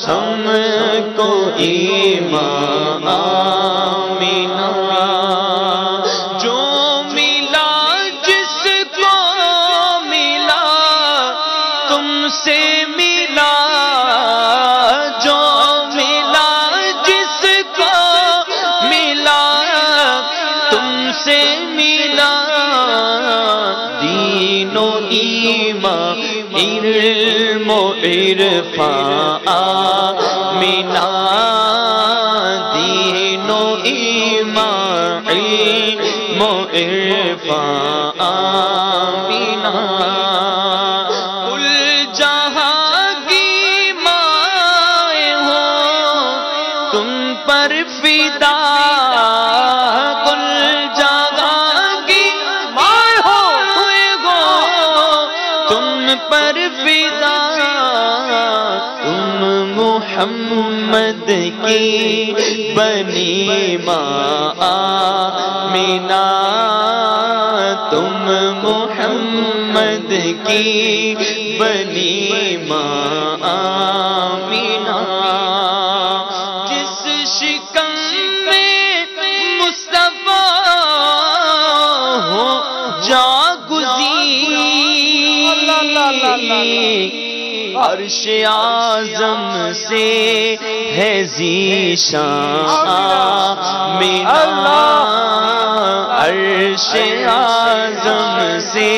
ہم کو ایمان آمینہ. جو ملا جس کو ملا تم سے ملا، جو ملا جس کو ملا تم سے ملا، عرفان آمینہ دین و ایمان علم و عرفان آمینہ کل جہاں کی مائیں ہو تم پر فدا کل جہاں کی مائیں ہو تم پر فدا تم محمد کی بنی ماں آمینہ تم محمد کی بنی ماں آمینہ جس شکم میں مصطفیٰ ہو جاگزین عرش اعظم سے ہے ذیشان آمینہ عرش اعظم سے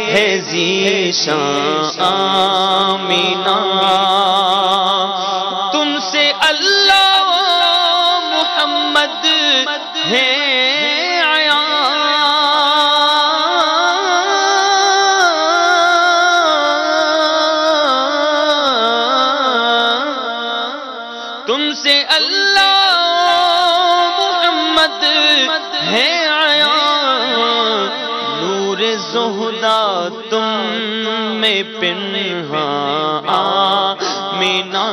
ہے ذیشان آمینہ تم سے اللہ محمد ہے تم سے اللہ محمد ہے عیان نور زہدہ تم میں پنہاں آمینہ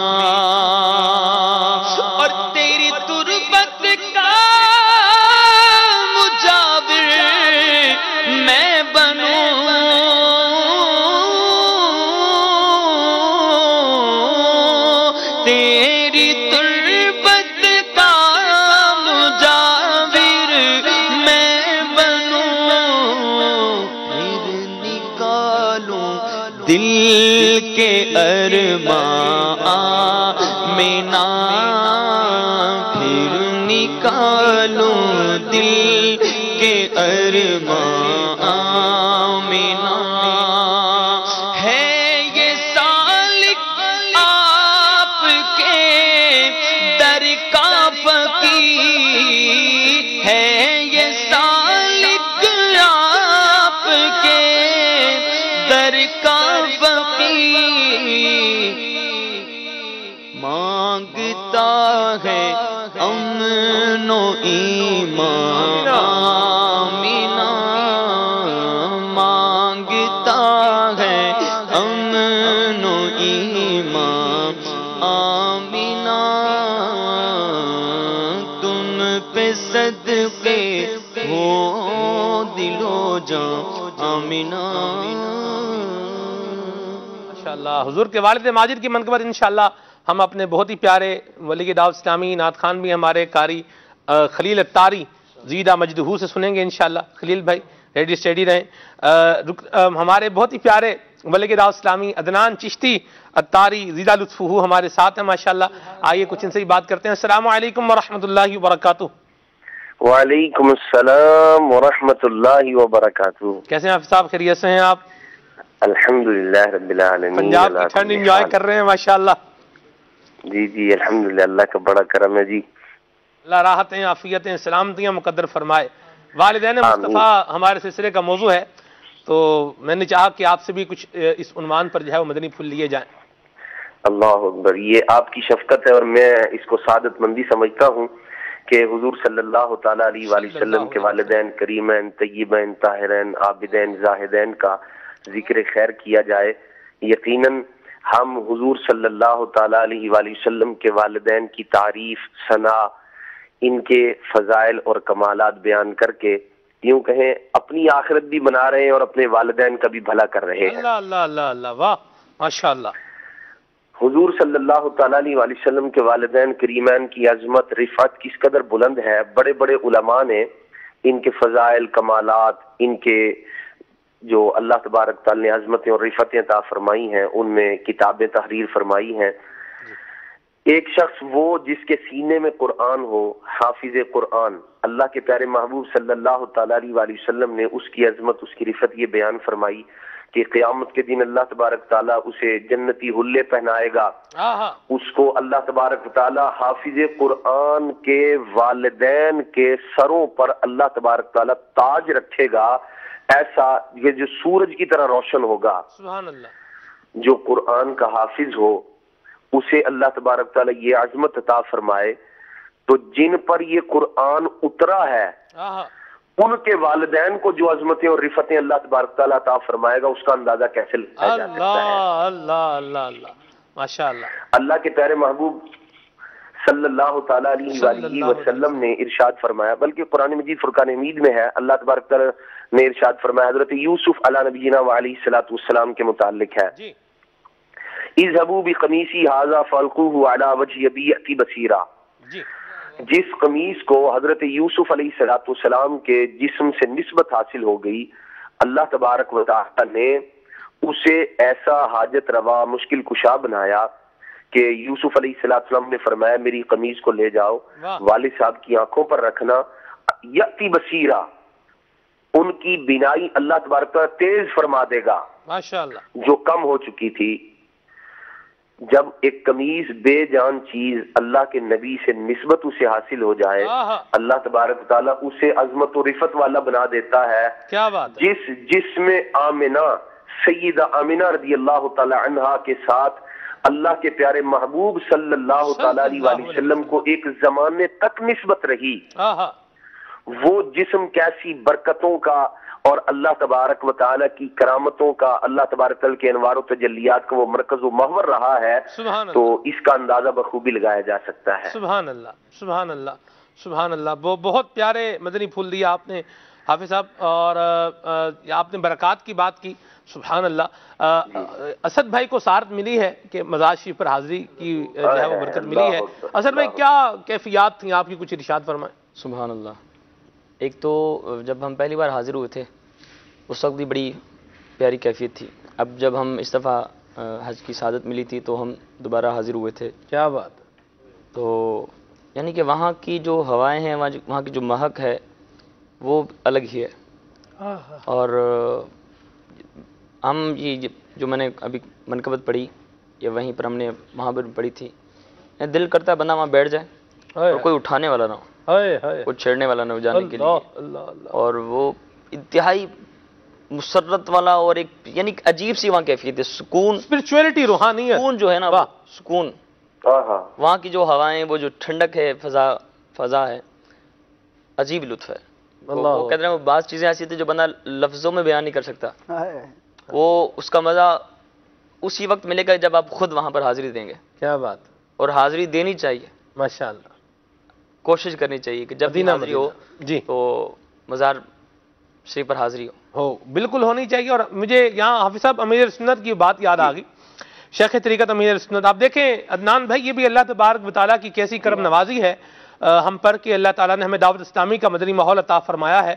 اور تیری تربت کا مجاور میں بنوں تیری تربت کا مجاور میں بنوں پھر نکالوں دل کے ارمان آمینہ پھر نکالوں دل کے ارمان آمینہ ہے یہ سالک آپ کے در کا فقیر ہے یہ سالک آپ کے در کا فقیر مانگتا ہے امن و ایمان آمینہ مانگتا ہے امن و ایمان آمینہ تم پہ صدقے ہو دل و جان آمینہ ماشاءاللہ حضور کے والد ماجد کی منقبت انشاءاللہ ہم اپنے بہت ہی پیارے ولی دعوت اسلامی نعت خان بھی ہمارے قاری خلیل الطاری زیدہ مجدہو سے سنیں گے انشاءاللہ خلیل بھائی ریڈی اسٹیڈی رہیں ہمارے بہت ہی پیارے ولی دعوت اسلامی عدنان چشتی الطاری زیدہ لطفہو ہمارے ساتھ ہیں ماشاءاللہ آئیے کچھ ان سے ہی بات کرتے ہیں السلام علیکم ورحمۃ اللہ وبرکاتہ وعلیکم السلام ورحمۃ اللہ وبرکاتہ کیسے ہیں آپ صاحب خیریت سے ہیں آپ الحمدللہ رب العالمین پنجاب کی ٹھنڈ انجوائے کر رہے ہیں ماشاءاللہ جی جی الحمدللہ اللہ کا بڑا کرم ہے جی اللہ راحتیں عافیتیں سلامتیاں مقدر فرمائے والدین مصطفیٰ ہمارے سلسلے کا موضوع ہے تو میں نے چاہا کہ آپ سے بھی کچھ اس عنوان پر جو ہے وہ مدنی پھول لیے جائیں اللہ اکبر یہ آپ کی شفقت ہے اور میں اس کو سعادت مندی سمجھتا ہوں کہ حضور صلی اللہ تعالیٰ علیہ وآلہ وسلم کے والدین کریمین طیبین طاہرین عابدین زاہدین کا ذکر خیر کیا جائے یقیناً ہم حضور صلی اللہ تعالیٰ علیہ وآلہ وسلم کے والدین کی تعریف ثنا ان کے فضائل اور کمالات بیان کر کے یوں کہیں اپنی آخرت بھی بنا رہے ہیں اور اپنے والدین کا بھی بھلا کر رہے ہیں اللہ اللہ اللہ اللہ واہ ماشاءاللہ حضور صلی اللہ تعالیٰ علیہ وآلہ وسلم کے والدین کریمین کی عظمت رفعت کس قدر بلند ہے بڑے بڑے علماء نے ان کے فضائل کمالات ان کے جو اللہ تبارک تعالیٰ نے عظمتیں اور رفعتیں عطا فرمائی ہیں ان میں کتابیں تحریر فرمائی ہیں ایک شخص وہ جس کے سینے میں قرآن ہو حافظ قرآن اللہ کے پیارے محبوب صلی اللہ تعالیٰ علیہ وآلہ وسلم نے اس کی عظمت اس کی رفعت یہ بیان فرمائی کہ قیامت کے دن اللہ تبارک تعالیٰ اسے جنتی حلے پہنائے گا، اس کو اللہ تبارک تعالیٰ حافظ قرآن کے والدین کے سروں پر اللہ تبارک تعالیٰ تاج رکھے گا، ایسا یہ جو سورج کی طرح روشن ہوگا۔ سبحان اللہ۔ جو قرآن کا حافظ ہو اسے اللہ تبارک تعالیٰ یہ عظمت عطا فرمائے، تو جن پر یہ قرآن اترا ہے ان کے والدین کو جو عظمتیں اور رفتیں اللہ تبارک تعالیٰ عطا فرمائے گا، اس کا اندازہ کیسے لگایا جا سکتا ہے؟ اللہ اللہ اللہ، ماشاءاللہ۔ اللہ کے پیارے محبوب صلی اللہ تعالیٰ علیہ وآلہ وسلم نے ارشاد فرمایا، بلکہ قرآن مجید فرقان حمید میں ہے، اللہ تبارک تعالیٰ نے ارشاد فرمایا، حضرت یوسف علیہ نبینا وعلیہ الصلوۃ والسلام کے متعلق ہے، اذهبوا بقمیصی ھذا فالقوه علی وجه ابی یأتی بصیرا۔ جس قمیص کو حضرت یوسف علیہ الصلوۃ والسلام کے جسم سے نسبت حاصل ہو گئی، اللہ تبارک و تعالی نے اسے ایسا حاجت روا مشکل کشا بنایا کہ یوسف علیہ السلام نے فرمایا میری قمیص کو لے جاؤ، والد صاحب کی آنکھوں پر رکھنا، یأتی بصیرا، ان کی بینائی اللہ تبارک تعالی تیز فرما دے گا ماشاءاللہ، جو کم ہو چکی تھی۔ جب ایک قمیص بے جان چیز اللہ کے نبی سے نسبت اسے حاصل ہو جائے، اللہ تبارک تعالیٰ اسے عظمت و رفت والا بنا دیتا ہے۔ کیا بات ہے؟ جس میں آمنہ، سیدہ آمنہ رضی اللہ تعالی عنہا کے ساتھ اللہ کے پیارے محبوب صلی اللہ تعالی علیہ وسلم کو ایک زمانے تک نسبت رہی، وہ جسم کیسی برکتوں کا اور اللہ تبارک و تعالی کی کرامتوں کا، اللہ تبارک تعالی کے انوار و تجلیات کا وہ مرکز و محور رہا ہے، تو اس کا اندازہ بخوبی لگایا جا سکتا ہے۔ سبحان اللہ، سبحان اللہ، سبحان اللہ۔ وہ بہت پیارے مدنی پھول دیا آپ نے حافظ صاحب، اور آپ نے برکات کی بات کی، سبحان اللہ۔ اسد بھائی کو سعادت ملی ہے کہ مزار شریف پر حاضری کی جو ہے وہ برکت ملی ہے۔ اسد بھائی کیا کیفیات تھیں آپ کی، کچھ ارشاد فرمائیں۔ سبحان اللہ۔ ایک تو جب ہم پہلی بار حاضر ہوئے تھے اس وقت بھی بڑی پیاری کیفیت تھی، اب جب ہم اس دفعہ حج کی سعادت ملی تھی تو ہم دوبارہ حاضر ہوئے تھے۔ کیا بات! تو یعنی کہ وہاں کی جو ہوائیں ہیں، وہاں کی جو مہک ہے وہ الگ ہی ہے، اور ہم یہ جو میں نے ابھی منقبت پڑھی یا وہیں پر ہم نے وہاں پر پڑھی تھی، دل کرتا ہے بندہ وہاں بیٹھ جائے اور کوئی اٹھانے والا نہ ہو، کوئی چھیڑنے والا نہ ہو جانے کے لیے، اور وہ انتہائی مسرت والا اور ایک یعنی عجیب سی وہاں کیفیت ہے، سکون، اسپرچویلٹی، روحانیت، سکون جو ہے نا، سکون، وہاں کی جو ہوائیں، وہ جو ٹھنڈک ہے، فضا ہے، عجیب لطف ہے۔ وہ کہتے ہیں وہ بعض چیزیں ایسی تھیں جو بندہ لفظوں میں بیان نہیں کر سکتا، وہ اس کا مزہ اسی وقت ملے گا جب آپ خود وہاں پر حاضری دیں گے۔ کیا بات! اور حاضری دینی چاہیے، ماشاءاللہ، کوشش کرنی چاہیے کہ جب بھی حاضری ہو جی تو مزار شریف پر حاضری ہو، بالکل ہونی چاہیے۔ اور مجھے یہاں حافظ صاحب امیر سنت کی بات یاد آ گئی، شیخ طریقت امیر سنت، آپ دیکھیں عدنان بھائی، یہ بھی اللہ تبارک و تعالیٰ کی کیسی کرم نوازی ہے ہم پر کہ اللہ تعالیٰ نے ہمیں دعوت اسلامی کا مدنی ماحول عطا فرمایا ہے،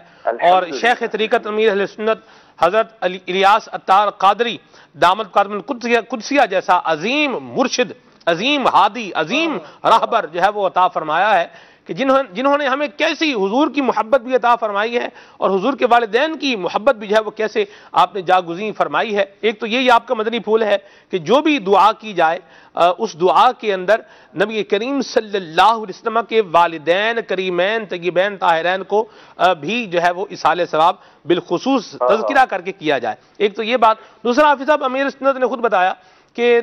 اور شیخ طریقت امیر اہل سنت حضرت الیاس عطار قادری دامت قادم القدسیہ جیسا عظیم مرشد، عظیم ہادی، عظیم راہبر جو ہے وہ عطا فرمایا ہے، کہ جنہوں نے ہمیں کیسی حضور کی محبت بھی عطا فرمائی ہے، اور حضور کے والدین کی محبت بھی جو ہے وہ کیسے آپ نے جاگزیں فرمائی ہے۔ ایک تو یہی آپ کا مدنی پھول ہے کہ جو بھی دعا کی جائے اس دعا کے اندر نبی کریم صلی اللہ علیہ وسلم کے والدین کریمین طیبین طاہرین کو بھی جو ہے وہ اصالِ ثواب بالخصوص تذکرہ کر کے کیا جائے۔ ایک تو یہ بات۔ دوسرا حافظ صاحب امیر سنت نے خود بتایا کہ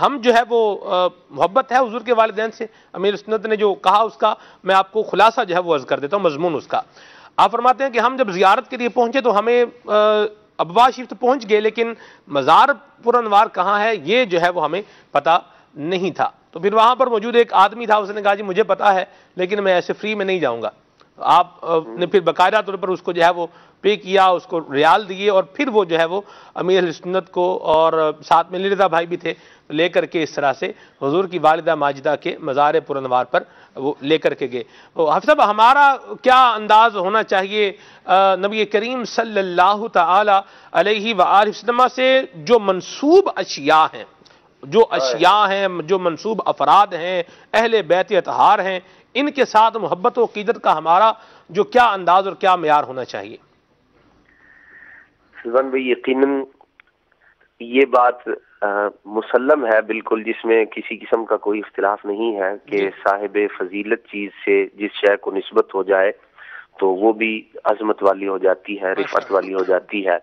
ہم جو ہے وہ محبت ہے حضور کے والدین سے، امیر سنت نے جو کہا اس کا میں آپ کو خلاصہ جو ہے وہ عرض کر دیتا ہوں، مضمون اس کا۔ آپ فرماتے ہیں کہ ہم جب زیارت کے لیے پہنچے تو ہمیں ابوا شریف تو پہنچ گئے، لیکن مزار پر انوار کہاں ہے یہ جو ہے وہ ہمیں پتہ نہیں تھا۔ تو پھر وہاں پر موجود ایک آدمی تھا، اس نے کہا جی مجھے پتہ ہے لیکن میں ایسے فری میں نہیں جاؤں گا۔ آپ نے پھر باقاعدہ طور پر اس کو جو ہے وہ پے کیا، اس کو ریال دیے، اور پھر وہ جو ہے وہ امیر اہل سنت کو اور ساتھ میں رضا بھائی بھی تھے لے کر کے اس طرح سے حضور کی والدہ ماجدہ کے مزار پر انوار پر وہ لے کر کے گئے۔ حافظ صاحب ہمارا کیا انداز ہونا چاہیے نبی کریم صلی اللہ تعالی علیہ وآلہ وسلم سے جو منسوب اشیاء ہیں، جو منسوب افراد ہیں، اہل بیت اطہار ہیں، ان کے ساتھ محبت و عقیدت کا ہمارا جو کیا انداز اور کیا معیار ہونا چاہیے؟ سلمان بھائی، یقیناً یہ بات مسلم ہے بالکل، جس میں کسی قسم کا کوئی اختلاف نہیں ہے کہ صاحب فضیلت چیز سے جس شے کو نسبت ہو جائے تو وہ بھی عظمت والی ہو جاتی ہے، رفعت والی ہو جاتی ہے،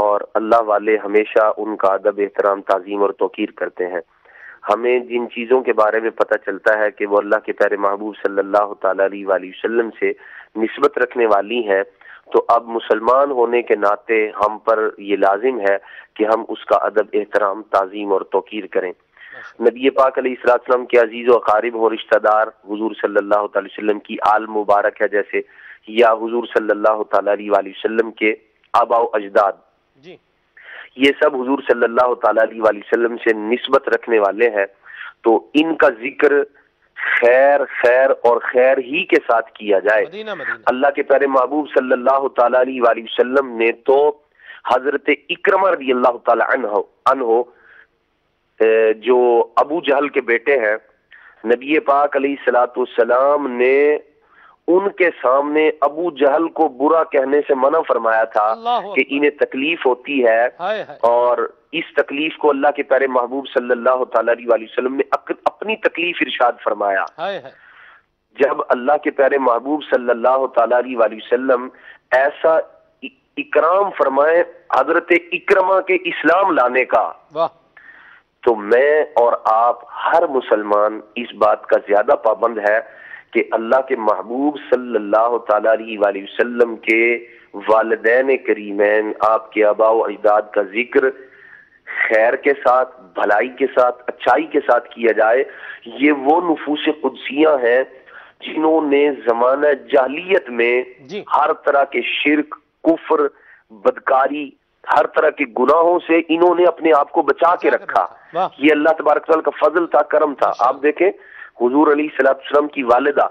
اور اللہ والے ہمیشہ ان کا ادب، احترام، تعظیم اور توقیر کرتے ہیں۔ ہمیں جن چیزوں کے بارے میں پتہ چلتا ہے کہ وہ اللہ کے پیارے محبوب صلی اللہ تعالی علیہ وآلہ وسلم سے نسبت رکھنے والی ہیں، تو اب مسلمان ہونے کے ناطے ہم پر یہ لازم ہے کہ ہم اس کا ادب، احترام، تعظیم اور توقیر کریں۔ نبی پاک علیہ السلام کے عزیز و اقارب اور رشتہ دار حضور صلی اللہ تعالی وسلم کی آل مبارک ہے جیسے، یا حضور صلی اللہ تعالی علیہ وآلہ وسلم کے آباء و اجداد، یہ سب حضور صلی اللہ تعالی علیہ وآلہ وسلم سے نسبت رکھنے والے ہیں، تو ان کا ذکر خیر خیر اور خیر ہی کے ساتھ کیا جائے۔ اللہ کے پیارے محبوب صلی اللہ تعالی علیہ وآلہ وسلم نے تو حضرت اکرمہ رضی اللہ تعالی عنہ جو ابو جہل کے بیٹے ہیں، نبی پاک علیہ السلام نے ان کے سامنے ابو جہل کو برا کہنے سے منع فرمایا تھا کہ انہیں تکلیف ہوتی ہے، اور اس تکلیف کو اللہ کے پیارے محبوب صلی اللہ تعالی علیہ وآلہ وسلم نے اپنی تکلیف ارشاد فرمایا۔ جب اللہ کے پیارے محبوب صلی اللہ تعالی علیہ وآلہ وسلم ایسا اکرام فرمائے حضرت اکرمہ کے اسلام لانے کا، تو میں اور آپ ہر مسلمان اس بات کا زیادہ پابند ہے کہ اللہ کے محبوب صلی اللہ تعالی علیہ وآلہ وسلم کے والدین کریمین، آپ کے آباء و اجداد کا ذکر خیر کے ساتھ، بھلائی کے ساتھ، اچھائی کے ساتھ کیا جائے۔ یہ وہ نفوس قدسیاں ہیں جنہوں نے زمانہ جاہلیت میں ہر طرح کے شرک، کفر، بدکاری، ہر طرح کے گناہوں سے انہوں نے اپنے آپ کو بچا کے رکھا۔ یہ اللہ تبارک تعالیٰ کا فضل تھا، کرم تھا۔ آپ دیکھیں حضور علیہ السلام کی والدہ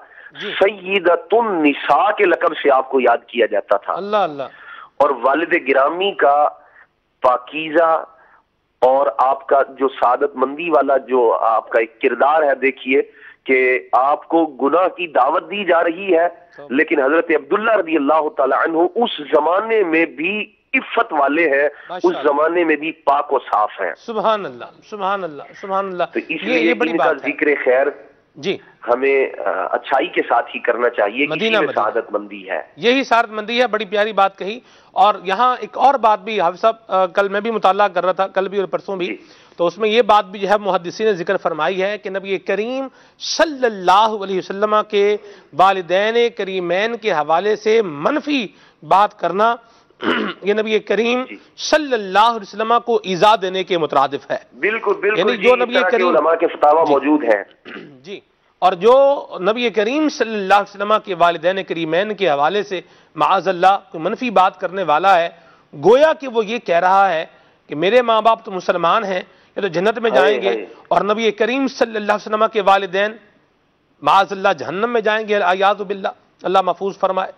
سیدۃ النساء کے لقب سے آپ کو یاد کیا جاتا تھا، اور والد گرامی کا پاکیزہ اور آپ کا جو سعادت مندی والا جو آپ کا ایک کردار ہے، دیکھیے کہ آپ کو گناہ کی دعوت دی جا رہی ہے، لیکن حضرت عبداللہ رضی اللہ تعالی عنہ اس زمانے میں بھی عفت والے ہیں، اس زمانے میں بھی پاک و صاف ہیں۔ سبحان اللہ، سبحان اللہ، سبحان اللہ۔ تو اس لیے ان کا ذکر خیر ہمیں اچھائی کے ساتھ ہی کرنا چاہیے، اسی میں سعادت مندی ہے، یہی سعادت مندی ہے۔ بڑی پیاری بات کہی۔ اور یہاں ایک اور بات بھی حافظ صاحب کل میں بھی مطالعہ کر رہا تھا، کل بھی اور پرسوں بھی، تو اس میں یہ بات بھی جو ہے محدثین نے ذکر فرمائی ہے کہ نبی کریم صلی اللہ علیہ وسلم کے والدین کریمین کے حوالے سے منفی بات کرنا یہ نبی کریم صلی اللہ علیہ وسلم کو ایذا دینے کے مترادف ہے۔ بالکل بالکل، یعنی جو نبی کریم علماء کے فتاوی موجود ہیں، جی، اور جو نبی کریم صلی اللہ علیہ وسلم کے والدین کریمین کے حوالے سے معاذ اللہ کوئی منفی بات کرنے والا ہے، گویا کہ وہ یہ کہہ رہا ہے کہ میرے ماں باپ تو مسلمان ہیں، یہ تو جنت میں جائیں گے، اور نبی کریم صلی اللہ علیہ وسلم کے والدین معاذ اللہ جہنم میں جائیں گے، اعوذ باللہ، اللہ محفوظ فرمائے۔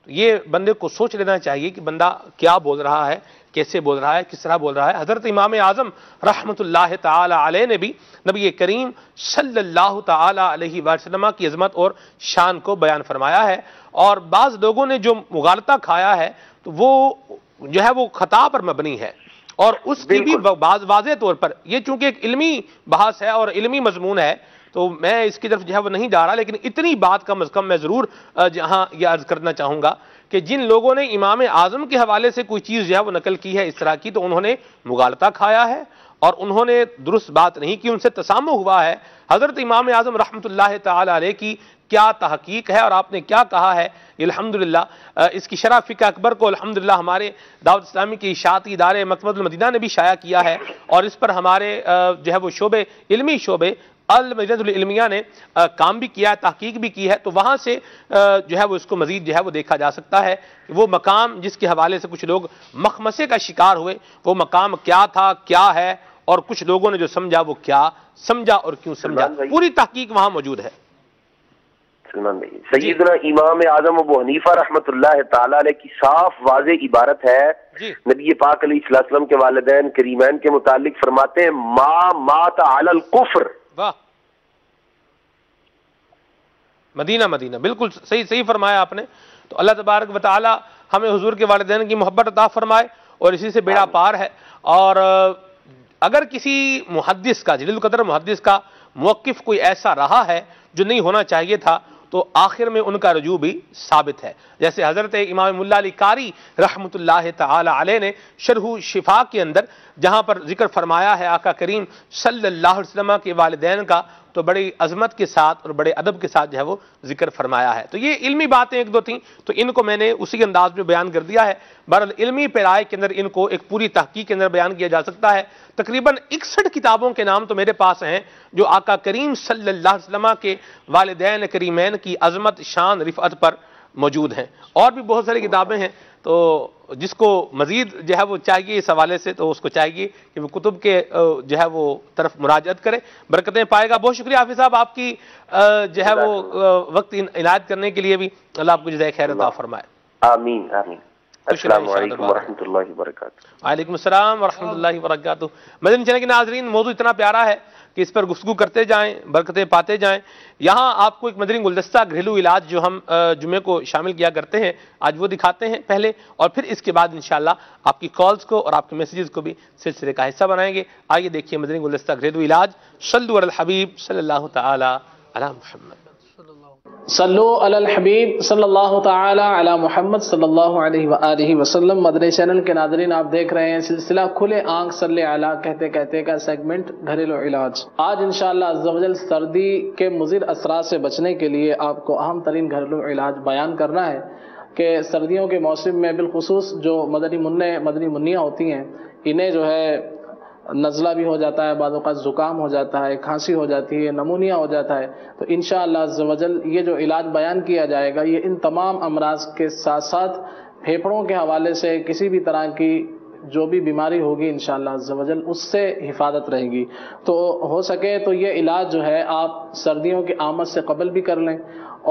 تو یہ بندے کو سوچ لینا چاہیے کہ بندہ کیا بول رہا ہے، کیسے بول رہا ہے، کس طرح بول رہا ہے۔ حضرت امام اعظم رحمۃ اللہ تعالی علیہ نے بھی نبی کریم صلی اللہ تعالی علیہ وسلم کی عظمت اور شان کو بیان فرمایا ہے، اور بعض لوگوں نے جو مغالطہ کھایا ہے تو وہ جو ہے وہ خطا پر مبنی ہے، اور اس کی بھی واضح طور پر یہ چونکہ ایک علمی بحث ہے اور علمی مضمون ہے، تو میں اس کی طرف جو ہے وہ نہیں جا رہا، لیکن اتنی بات کم از کم میں ضرور جہاں یہ عرض کرنا چاہوں گا کہ جن لوگوں نے امام اعظم کے حوالے سے کوئی چیز جو ہے وہ نقل کی ہے اس طرح کی، تو انہوں نے مغالطہ کھایا ہے اور انہوں نے درست بات نہیں کی، ان سے تسامح ہوا ہے۔ حضرت امام اعظم رحمۃ اللہ تعالی علیہ کی کیا تحقیق ہے اور آپ نے کیا کہا ہے، الحمدللہ اس کی شرح فقہ اکبر کو الحمدللہ ہمارے دعوت اسلامی کے اشاعتی ادارے مکتبۃ المدینہ نے بھی شائع کیا ہے، اور اس پر ہمارے جو ہے وہ شعبے، علمی شعبے المدینہ العلمیہ نے کام بھی کیا ہے، تحقیق بھی کی ہے، تو وہاں سے جو ہے وہ اس کو مزید جو ہے وہ دیکھا جا سکتا ہے کہ وہ مقام جس کے حوالے سے کچھ لوگ مخمسے کا شکار ہوئے، وہ مقام کیا تھا، کیا ہے، اور کچھ لوگوں نے جو سمجھا وہ کیا سمجھا اور کیوں سمجھا، پوری تحقیق وہاں موجود ہے۔ سلمان بھائی، سیدنا امام اعظم ابو حنیفہ رحمۃ اللہ تعالی علیہ کی صاف واضح عبارت ہے، نبی پاک علیہ السلام کے والدین کریمین کے متعلق فرماتے ہیں ما مات علی الکفر۔ واہ، مدینہ مدینہ، بالکل صحیح فرمایا آپ نے۔ تو اللہ تبارک و تعالی ہمیں حضور کے والدین کی محبت عطا فرمائے، اور اسی سے بیڑا پار ہے. اور اگر کسی محدث کا، جلیل القدر محدث کا موقف کوئی ایسا رہا ہے جو نہیں ہونا چاہیے تھا، تو آخر میں ان کا رجوع بھی ثابت ہے. جیسے حضرت امام ملا علی قاری رحمۃ اللہ تعالی علیہ نے شرح شفا کے اندر جہاں پر ذکر فرمایا ہے آقا کریم صلی اللہ علیہ وسلم کے والدین کا، تو بڑی عظمت کے ساتھ اور بڑے ادب کے ساتھ جو ہے وہ ذکر فرمایا ہے. تو یہ علمی باتیں ایک دو تھیں، تو ان کو میں نے اسی انداز میں بیان کر دیا ہے. بہرحال علمی پیرائے کے اندر ان کو ایک پوری تحقیق کے اندر بیان کیا جا سکتا ہے. تقریباً 61 کتابوں کے نام تو میرے پاس ہیں جو آقا کریم صلی اللہ علیہ وسلم کے والدین کریمین کی عظمت، شان، رفعت پر موجود ہیں. اور بھی بہت ساری کتابیں ہیں، تو جس کو مزید جو ہے وہ چاہیے اس حوالے سے، تو اس کو چاہیے کہ وہ کتب کے جو ہے وہ طرف مراجعت کرے، برکتیں پائے گا. بہت شکریہ حافظ صاحب آپ کی جو ہے وہ وقت عنایت کرنے کے لیے بھی. اللہ آپ کو جزائے خیر عطا فرمائے. آمین آمین. السلام علیکم ورحمۃ اللہ وبرکاتہ. وعلیکم السلام ورحمۃ اللہ وبرکاتہ. مدنی چینل کے ناظرین، موضوع اتنا پیارا ہے کہ اس پر گفتگو کرتے جائیں، برکتیں پاتے جائیں. یہاں آپ کو ایک مدنی گلدستہ گھریلو علاج جو ہم جمعے کو شامل کیا کرتے ہیں، آج وہ دکھاتے ہیں پہلے، اور پھر اس کے بعد انشاءاللہ آپ کی کالز کو اور آپ کے میسیجز کو بھی سلسلے کا حصہ بنائیں گے. آئیے دیکھیے مدنی گلدستہ گھریلو علاج. صلو علی الحبیب صلی اللہ تعالی علی محمد. صلو علی الحبیب صلی اللہ تعالی علی محمد صلی اللہ علیہ وآلہ وسلم. مدنی چینل کے ناظرین، آپ دیکھ رہے ہیں سلسلہ کھلے آنکھ صلی علی کہتے کہتے کا سیگمنٹ گھریلو علاج. آج انشاءاللہ عز و جل سردی کے مضر اثرات سے بچنے کے لیے آپ کو اہم ترین گھریلو علاج بیان کرنا ہے کہ سردیوں کے موسم میں بالخصوص جو مدنی منیاں ہوتی ہیں، انہیں جو ہے نزلہ بھی ہو جاتا ہے، بعض اوقات زکام ہو جاتا ہے، کھانسی ہو جاتی ہے، نمونیا ہو جاتا ہے. تو انشاءاللہ عز و جل یہ جو علاج بیان کیا جائے گا، یہ ان تمام امراض کے ساتھ ساتھ پھیپھڑوں کے حوالے سے کسی بھی طرح کی جو بھی بیماری ہوگی انشاءاللہ عز و جل اس سے حفاظت رہے گی. تو ہو سکے تو یہ علاج جو ہے آپ سردیوں کی آمد سے قبل بھی کر لیں،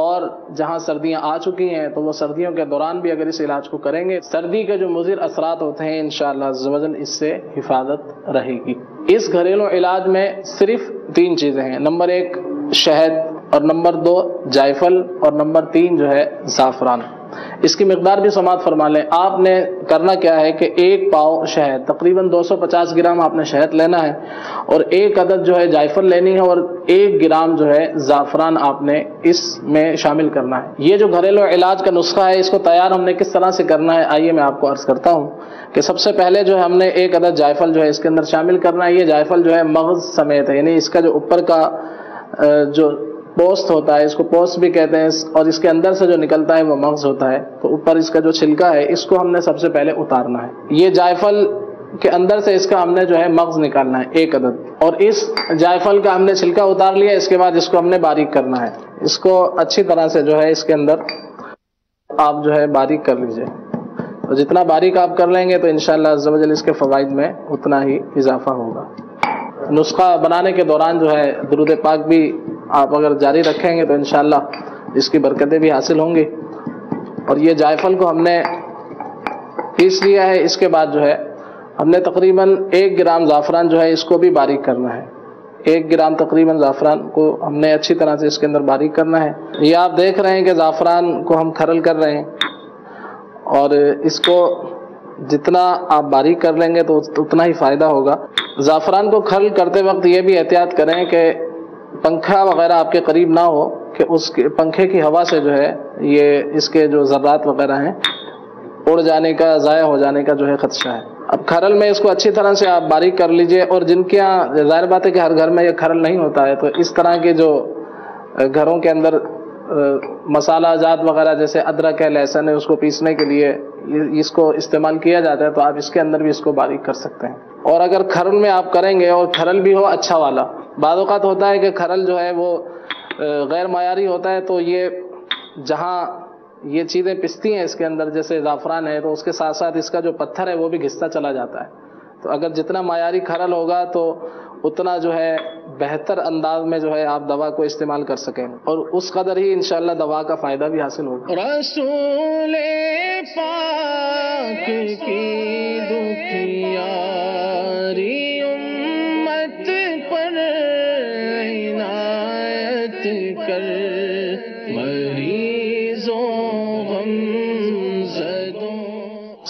اور جہاں سردیاں آ چکی ہیں تو وہ سردیوں کے دوران بھی اگر اس علاج کو کریں گے، سردی کے جو مضر اثرات ہوتے ہیں انشاءاللہ عز و جل اس سے حفاظت رہے گی. اس گھریلو علاج میں صرف 3 چیزیں ہیں. نمبر 1 شہد، اور نمبر 2 جائفل، اور نمبر 3 جو ہے زعفران. اس کی مقدار بھی سماعت فرما لیں. آپ نے کرنا کیا ہے کہ 1 پاؤ شہد، تقریباً 250 گرام آپ نے شہد لینا ہے، اور 1 عدد جو ہے جائفل لینی ہے، اور 1 گرام جو ہے زعفران آپ نے اس میں شامل کرنا ہے. یہ جو گھریلو علاج کا نسخہ ہے، اس کو تیار ہم نے کس طرح سے کرنا ہے، آئیے میں آپ کو عرض کرتا ہوں کہ سب سے پہلے جو ہے ہم نے 1 عدد جائفل جو ہے اس کے اندر شامل کرنا ہے. یہ جائفل جو ہے مغز سمیت ہے، یعنی اس کا جو اوپر کا جو پوست ہوتا ہے، اس کو پوست بھی کہتے ہیں، اور اس کے اندر سے جو نکلتا ہے وہ مغز ہوتا ہے. تو اوپر اس کا جو چھلکا ہے اس کو ہم نے سب سے پہلے اتارنا ہے. یہ جائفل کے اندر سے اس کا ہم نے جو ہے مغز نکالنا ہے 1 عدد، اور اس جائفل کا ہم نے چھلکا اتار لیا. اس کے بعد اس کو ہم نے باریک کرنا ہے. اس کو اچھی طرح سے جو ہے اس کے اندر آپ جو ہے باریک کر لیجئے. تو جتنا باریک آپ کر لیں گے تو انشاءاللہ عز و جل اس کے فوائد میں اتنا ہی اضافہ ہوگا. نسخہ بنانے کے دوران جو ہے درود پاک بھی آپ اگر جاری رکھیں گے تو انشاءاللہ اس کی برکتیں بھی حاصل ہوں گی. اور یہ جائفل کو ہم نے پیس لیا ہے. اس کے بعد جو ہے ہم نے تقریباً 1 گرام زعفران جو ہے اس کو بھی باریک کرنا ہے. 1 گرام تقریباً زعفران کو ہم نے اچھی طرح سے اس کے اندر باریک کرنا ہے. یہ آپ دیکھ رہے ہیں کہ زعفران کو ہم کھرل کر رہے ہیں، اور اس کو جتنا آپ باریک کر لیں گے تو اتنا ہی فائدہ ہوگا. زعفران کو کھرل کرتے وقت یہ بھی احتیاط کریں کہ پنکھا وغیرہ آپ کے قریب نہ ہو، کہ اس کے پنکھے کی ہوا سے جو ہے یہ اس کے جو ذرات وغیرہ ہیں اڑ جانے کا، ضائع ہو جانے کا جو ہے خدشہ ہے. اب کھرل میں اس کو اچھی طرح سے آپ باریک کر لیجئے. اور جن کے یہاں ظاہر بات ہے کہ ہر گھر میں یہ کھرل نہیں ہوتا ہے، تو اس طرح کے جو گھروں کے اندر مسالہ جات وغیرہ جیسے ادرک ہے، لہسن ہے، اس کو پیسنے کے لیے اس کو استعمال کیا جاتا ہے، تو آپ اس کے اندر بھی اس کو باریک کر سکتے ہیں. اور اگر کھرل میں آپ کریں گے اور کھرل بھی ہو اچھا والا، بعض اوقات ہوتا ہے کہ کھرل جو ہے وہ غیر معیاری ہوتا ہے، تو یہ جہاں یہ چیزیں پستی ہیں اس کے اندر جیسے زعفران ہے، تو اس کے ساتھ ساتھ اس کا جو پتھر ہے وہ بھی گھستا چلا جاتا ہے. تو اگر جتنا معیاری کھرل ہوگا تو اتنا جو ہے بہتر انداز میں جو ہے آپ دوا کو استعمال کر سکیں، اور اس قدر ہی انشاءاللہ دوا کا فائدہ بھی حاصل ہوگا. رسول پاک کی دکھیاری امت پر عنایت کر، مریضوں غم زدوں.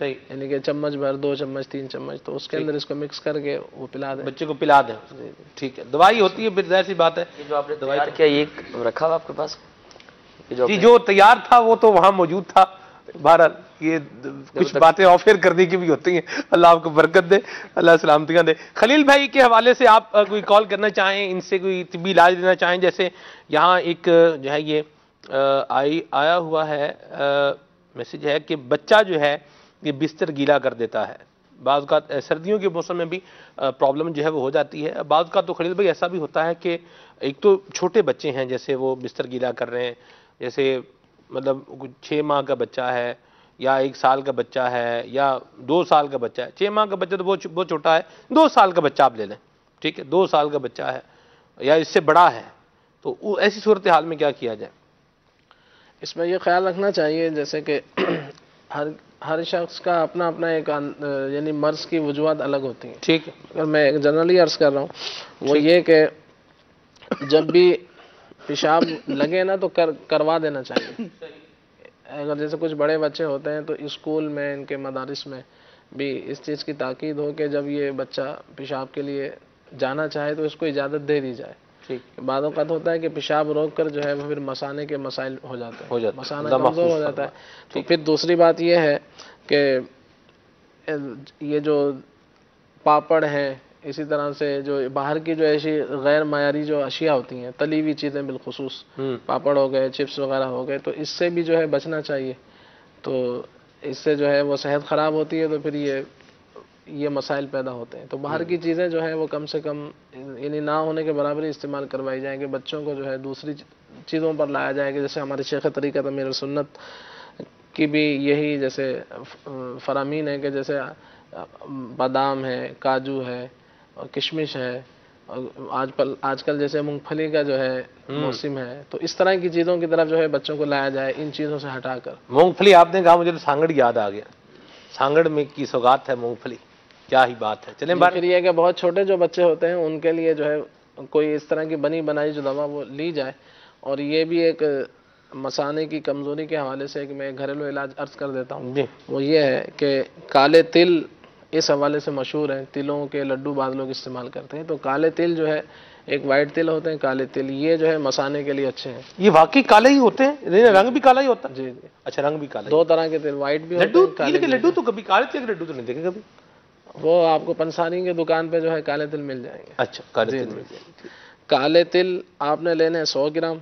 صحیح، یعنی کہ چمچ بھر 2 چمچ 3 چمچ تو اس کے اندر اس کو مکس کر کے وہ پلا دیں، بچے کو پلا دیں. ٹھیک ہے. دوائی ہوتی ہے پھر ظاہر سی بات ہے. جو آپ نے تیار کیا یہ رکھا ہوا آپ کے پاس؟ جی جو تیار تھا وہ تو وہاں موجود تھا. بہرحال یہ کچھ باتیں آف ایئر کرنے کی بھی ہوتی ہیں. اللہ آپ کو برکت دے، اللہ سلامتیاں دے. خلیل بھائی کے حوالے سے آپ کوئی کال کرنا چاہیں، ان سے کوئی طبی علاج لینا چاہیں؟ جیسے یہاں ایک جو ہے یہ آیا ہوا ہے میسج ہے کہ بچہ جو ہے یہ بستر گیلا کر دیتا ہے. بعض اوقات سردیوں کے موسم میں بھی پرابلم جو ہے وہ ہو جاتی ہے. بعض اوقات تو خلیل بھائی ایسا بھی ہوتا ہے کہ ایک تو چھوٹے بچے ہیں جیسے وہ بستر گیلا کر رہے ہیں، جیسے مطلب 6 ماہ کا بچہ ہے یا 1 سال کا بچہ ہے یا 2 سال کا بچہ ہے. 6 ماہ کا بچہ تو بہت چھوٹا ہے. 2 سال کا بچہ آپ لے لیں، ٹھیک ہے، 2 سال کا بچہ ہے یا اس سے بڑا ہے، تو ایسی صورتحال میں کیا کیا جائے؟ اس میں یہ خیال رکھنا چاہیے جیسے کہ ہر شخص کا اپنا اپنا ایک یعنی مرض کی وجوہات الگ ہوتی ہیں. ٹھیک ہے. اگر میں ایک جنرلی عرض کر رہا ہوں وہ یہ کہ جب بھی پیشاب لگے نا تو کروا دینا چاہیے. اگر جیسے کچھ بڑے بچے ہوتے ہیں تو اسکول میں ان کے مدارس میں بھی اس چیز کی تاکید ہو کہ جب یہ بچہ پیشاب کے لیے جانا چاہے تو اس کو اجازت دے دی جائے. بعض اوقات ہوتا ہے کہ پیشاب روک کر جو ہے وہ پھر مثانے کے مسائل ہو جاتے ہیں، مثانہ کمزور ہو جاتا ہے. تو پھر دوسری بات یہ ہے کہ یہ جو پاپڑ ہیں، اسی طرح سے جو باہر کی جو ایسی غیر معیاری جو اشیاء ہوتی ہیں، تلی ہوئی چیزیں بالخصوص پاپڑ ہو گئے، چپس وغیرہ ہو گئے، تو اس سے بھی جو ہے بچنا چاہیے. تو اس سے جو ہے وہ صحت خراب ہوتی ہے تو پھر یہ مسائل پیدا ہوتے ہیں. تو باہر کی چیزیں جو ہے وہ کم سے کم یعنی نہ ہونے کے برابر ہی استعمال کروائی جائیں کہ بچوں کو جو ہے دوسری چیزوں پر لایا جائے کہ جیسے ہمارے شیخ طریقت امیر سنت کی بھی یہی جیسے فرامین ہے کہ جیسے بادام ہے، کاجو ہے اور کشمش ہے، اور آج کل جیسے مونگ پھلی کا جو ہے موسم ہے، تو اس طرح کی چیزوں کی طرف جو ہے بچوں کو لایا جائے ان چیزوں سے ہٹا کر. مونگ پھلی آپ نے کہا مجھے تو سانگڑ یاد آ گیا. سانگڑ میں کی سوغات ہے مونگ پھلی، کیا ہی بات ہے. چلیں پھر یہ کہ بہت چھوٹے جو بچے ہوتے ہیں ان کے لیے جو ہے کوئی اس طرح کی بنی بنائی جو دوا وہ لی جائے. اور یہ بھی ایک مثانے کی کمزوری کے حوالے سے کہ میں گھریلو علاج عرض کر دیتا ہوں، وہ یہ ہے کہ کالے تل اس حوالے سے مشہور ہیں. تلوں کے لڈو بعض لوگ استعمال کرتے ہیں، تو کالے تل جو ہے ایک وائٹ تل ہوتے ہیں، کالے تل یہ جو ہے مثانے کے لیے اچھے ہیں. یہ واقعی کالے ہی ہوتے ہیں؟ رنگ بھی کالا ہی ہوتا ہے؟ جی. اچھا، رنگ بھی کالا. 2 طرح کے تل، وائٹ بھی ہوتے ہیں. لڈو تو کبھی کالے تل کے لڈو تو نہیں دیکھے کبھی. وہ آپ کو پنساری کی دکان پہ جو ہے کالے تل مل جائیں گے. اچھا، کالے تل مل جائیں گے. کالے تل آپ نے لینے 100 گرام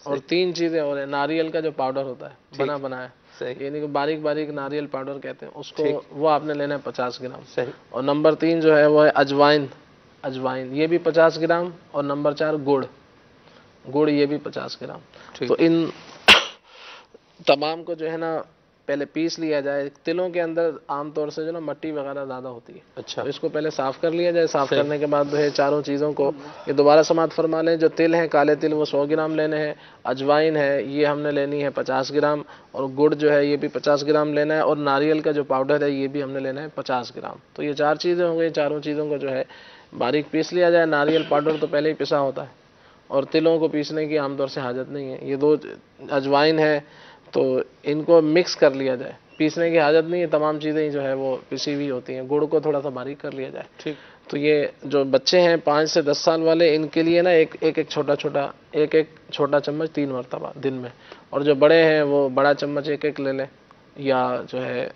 اور 3 چیزیں اور ہیں. ناریل کا جو پاؤڈر ہوتا ہے بنایا یعنی کہ باریک باریک ناریل پاؤڈر کہتے ہیں اس کو، وہ آپ نے لینا ہے 50 گرام. اور نمبر 3 جو ہے وہ ہے اجوائن یہ بھی 50 گرام. اور نمبر 4 گڑ یہ بھی 50 گرام. تو ان تمام کو جو ہے نا پہلے پیس لیا جائے. تلوں کے اندر عام طور سے جو نا مٹی وغیرہ زیادہ ہوتی ہے. اچھا، اس کو پہلے صاف کر لیا جائے. صاف کرنے کے بعد جو ہے چاروں چیزوں کو یہ دوبارہ سماعت فرما لیں. جو تل ہیں کالے تل وہ 100 گرام لینے ہیں. اجوائن ہے یہ ہم نے لینی ہے 50 گرام. اور گڑ جو ہے یہ بھی 50 گرام لینا ہے. اور ناریل کا جو پاؤڈر ہے یہ بھی ہم نے لینا ہے 50 گرام. تو یہ 4 چیزیں ہوں گی. چاروں چیزوں کو جو ہے باریک پیس لیا جائے. ناریل پاؤڈر تو پہلے ہی پسا ہوتا ہے اور تلوں کو پیسنے کی عام طور سے حاجت نہیں ہے. یہ 2 اجوائن ہے تو ان کو مکس کر لیا جائے. پیسنے کی حاجت نہیں ہے، تمام چیزیں جو ہے وہ پسی ہوئی ہوتی ہیں. گڑ کو تھوڑا سا باریک کر لیا جائے. تو یہ جو بچے ہیں 5 سے 10 سال والے ان کے لیے نا ایک چھوٹا چمچ 3 مرتبہ دن میں. اور جو بڑے ہیں وہ بڑا چمچ ایک لے لیں. یا جو ہے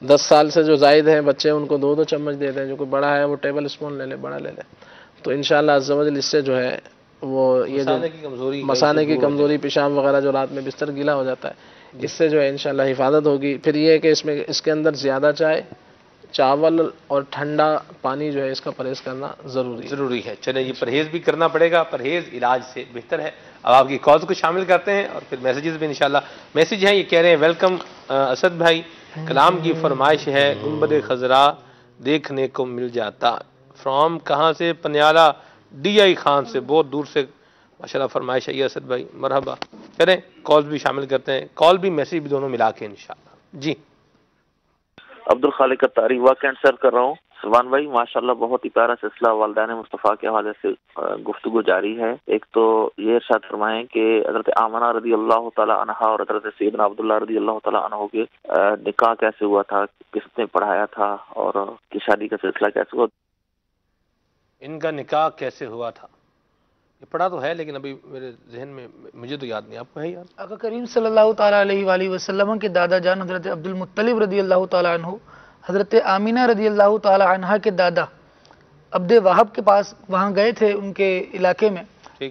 10 سال سے جو زائد ہیں بچے ان کو 2 چمچ دے دیں. جو کوئی بڑا ہے وہ ٹیبل اسپون لے لے، بڑا لے لے. تو انشاءاللہ عز و جل اس سے جو ہے وہ یہ جو مثانے کی کمزوری، پیشاب وغیرہ جو رات میں بستر گیلا ہو جاتا ہے، اس سے جو ہے انشاءاللہ حفاظت ہوگی. پھر یہ ہے کہ اس کے اندر زیادہ چائے، چاول اور ٹھنڈا پانی جو ہے اس کا پرہیز کرنا ضروری ہے. چلیں یہ پرہیز بھی کرنا پڑے گا، پرہیز علاج سے بہتر ہے. اب آپ کی کالز کو شامل کرتے ہیں اور پھر میسیجز بھی انشاءاللہ. میسیج ہیں، یہ کہہ رہے ہیں ویلکم اسد بھائی، کلام کی فرمائش ہے گنبد خضرا دیکھنے کو مل جاتا. فرام کہاں سے؟ پنیالہ DI خان سے، بہت دور سے ماشاءاللہ فرمائش ہے یہ اسد بھائی. مرحبا کریں، کال بھی شامل کرتے ہیں، کال بھی میسیج بھی دونوں ملا کے انشاءاللہ. جی عبد الخالق اتاری واقع سر کر رہا ہوں. سلمان بھائی ماشاءاللہ بہت ہی پیارا سلسلہ والدین مصطفیٰ کے حوالے سے گفتگو جاری ہے. ایک تو یہ ارشاد فرمائیں کہ حضرت آمنہ رضی اللہ تعالیٰ عنہ اور حضرت سیدنا عبداللہ رضی اللہ تعالیٰ عنہ کے نکاح کیسے ہوا تھا, کس نے پڑھایا تھا, اور کی شادی کا سلسلہ کیسے ہوا, ان کا نکاح کیسے ہوا تھا. یہ پڑھا تو ہے لیکن ابھی میرے ذہن میں مجھے تو یاد نہیں. آپ کو ہے یاد؟ آقا کریم صلی اللہ تعالیٰ علیہ وآلہ وسلم کے دادا جان حضرت عبد المطلب رضی اللہ تعالیٰ عنہ حضرت آمینہ رضی اللہ تعالیٰ عنہ کے دادا عبد وہاب کے پاس وہاں گئے تھے ان کے علاقے میں,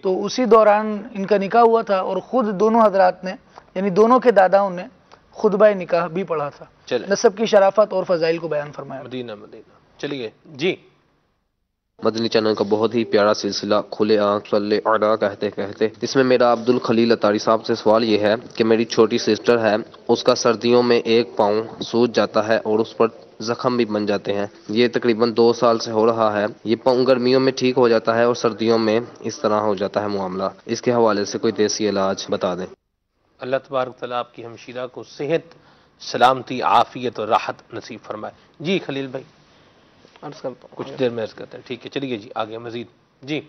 تو اسی دوران ان کا نکاح ہوا تھا, اور خود دونوں حضرات نے یعنی دونوں کے داداؤں نے خطبہ نکاح بھی پڑھا تھا. نسب کی شرافت اور فضائل کو بیان فرمایا. مدینہ مدینہ. چلیے جی. مدنی چینل کا بہت ہی پیارا سلسلہ کھلے آنکھ صلی علی کہتے کہتے, اس میں میرا عبد الخلیل اتاری صاحب سے سوال یہ ہے کہ میری چھوٹی سسٹر ہے, اس کا سردیوں میں ایک پاؤں سوج جاتا ہے اور اس پر زخم بھی بن جاتے ہیں. یہ تقریباً 2 سال سے ہو رہا ہے. یہ پاؤں گرمیوں میں ٹھیک ہو جاتا ہے اور سردیوں میں اس طرح ہو جاتا ہے معاملہ. اس کے حوالے سے کوئی دیسی علاج بتا دیں. اللہ تبارک تعالیٰ آپ کی ہمشیرہ کو صحت, سلامتی, عافیت اور راحت نصیب فرمائے. جی خلیل بھائی کچھ دیر میں عرض کرتے ہیں. ٹھیک ہے چلیے جی آگے مزید. جی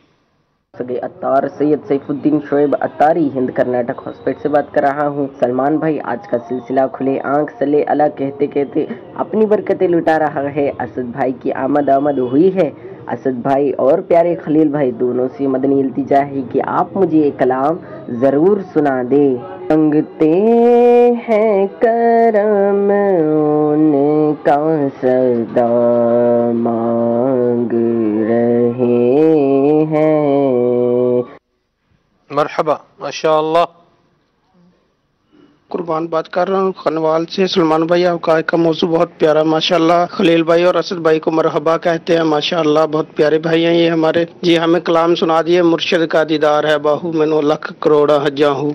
اتار سید سیف الدین شعیب اتاری ہند کرناٹک ہاسپٹل سے بات کر رہا ہوں. سلمان بھائی آج کا سلسلہ کھلے آنکھ صلی اللہ کہتے کہتے اپنی برکتیں لٹا رہا ہے. اسد بھائی کی آمد ہوئی ہے. اسد بھائی اور پیارے خلیل بھائی دونوں سے مدنی التجا ہے کہ آپ مجھے ایک کلام ضرور سنا دیں. مانگتے ہیں کرم ان کا سدا مانگ رہے ہیں. مرحبا ماشاءاللہ. قربان بات کر رہا ہوں خنوال سے. سلمان بھائی آپ کا موضوع بہت پیارا ماشاءاللہ. خلیل بھائی اور اسد بھائی کو مرحبا کہتے ہیں ماشاءاللہ, بہت پیارے بھائی ہیں یہ ہمارے. جی ہمیں کلام سنا دیے. مرشد کا دیدار ہے باہو میں نو لکھ کروڑا حجاں ہوں.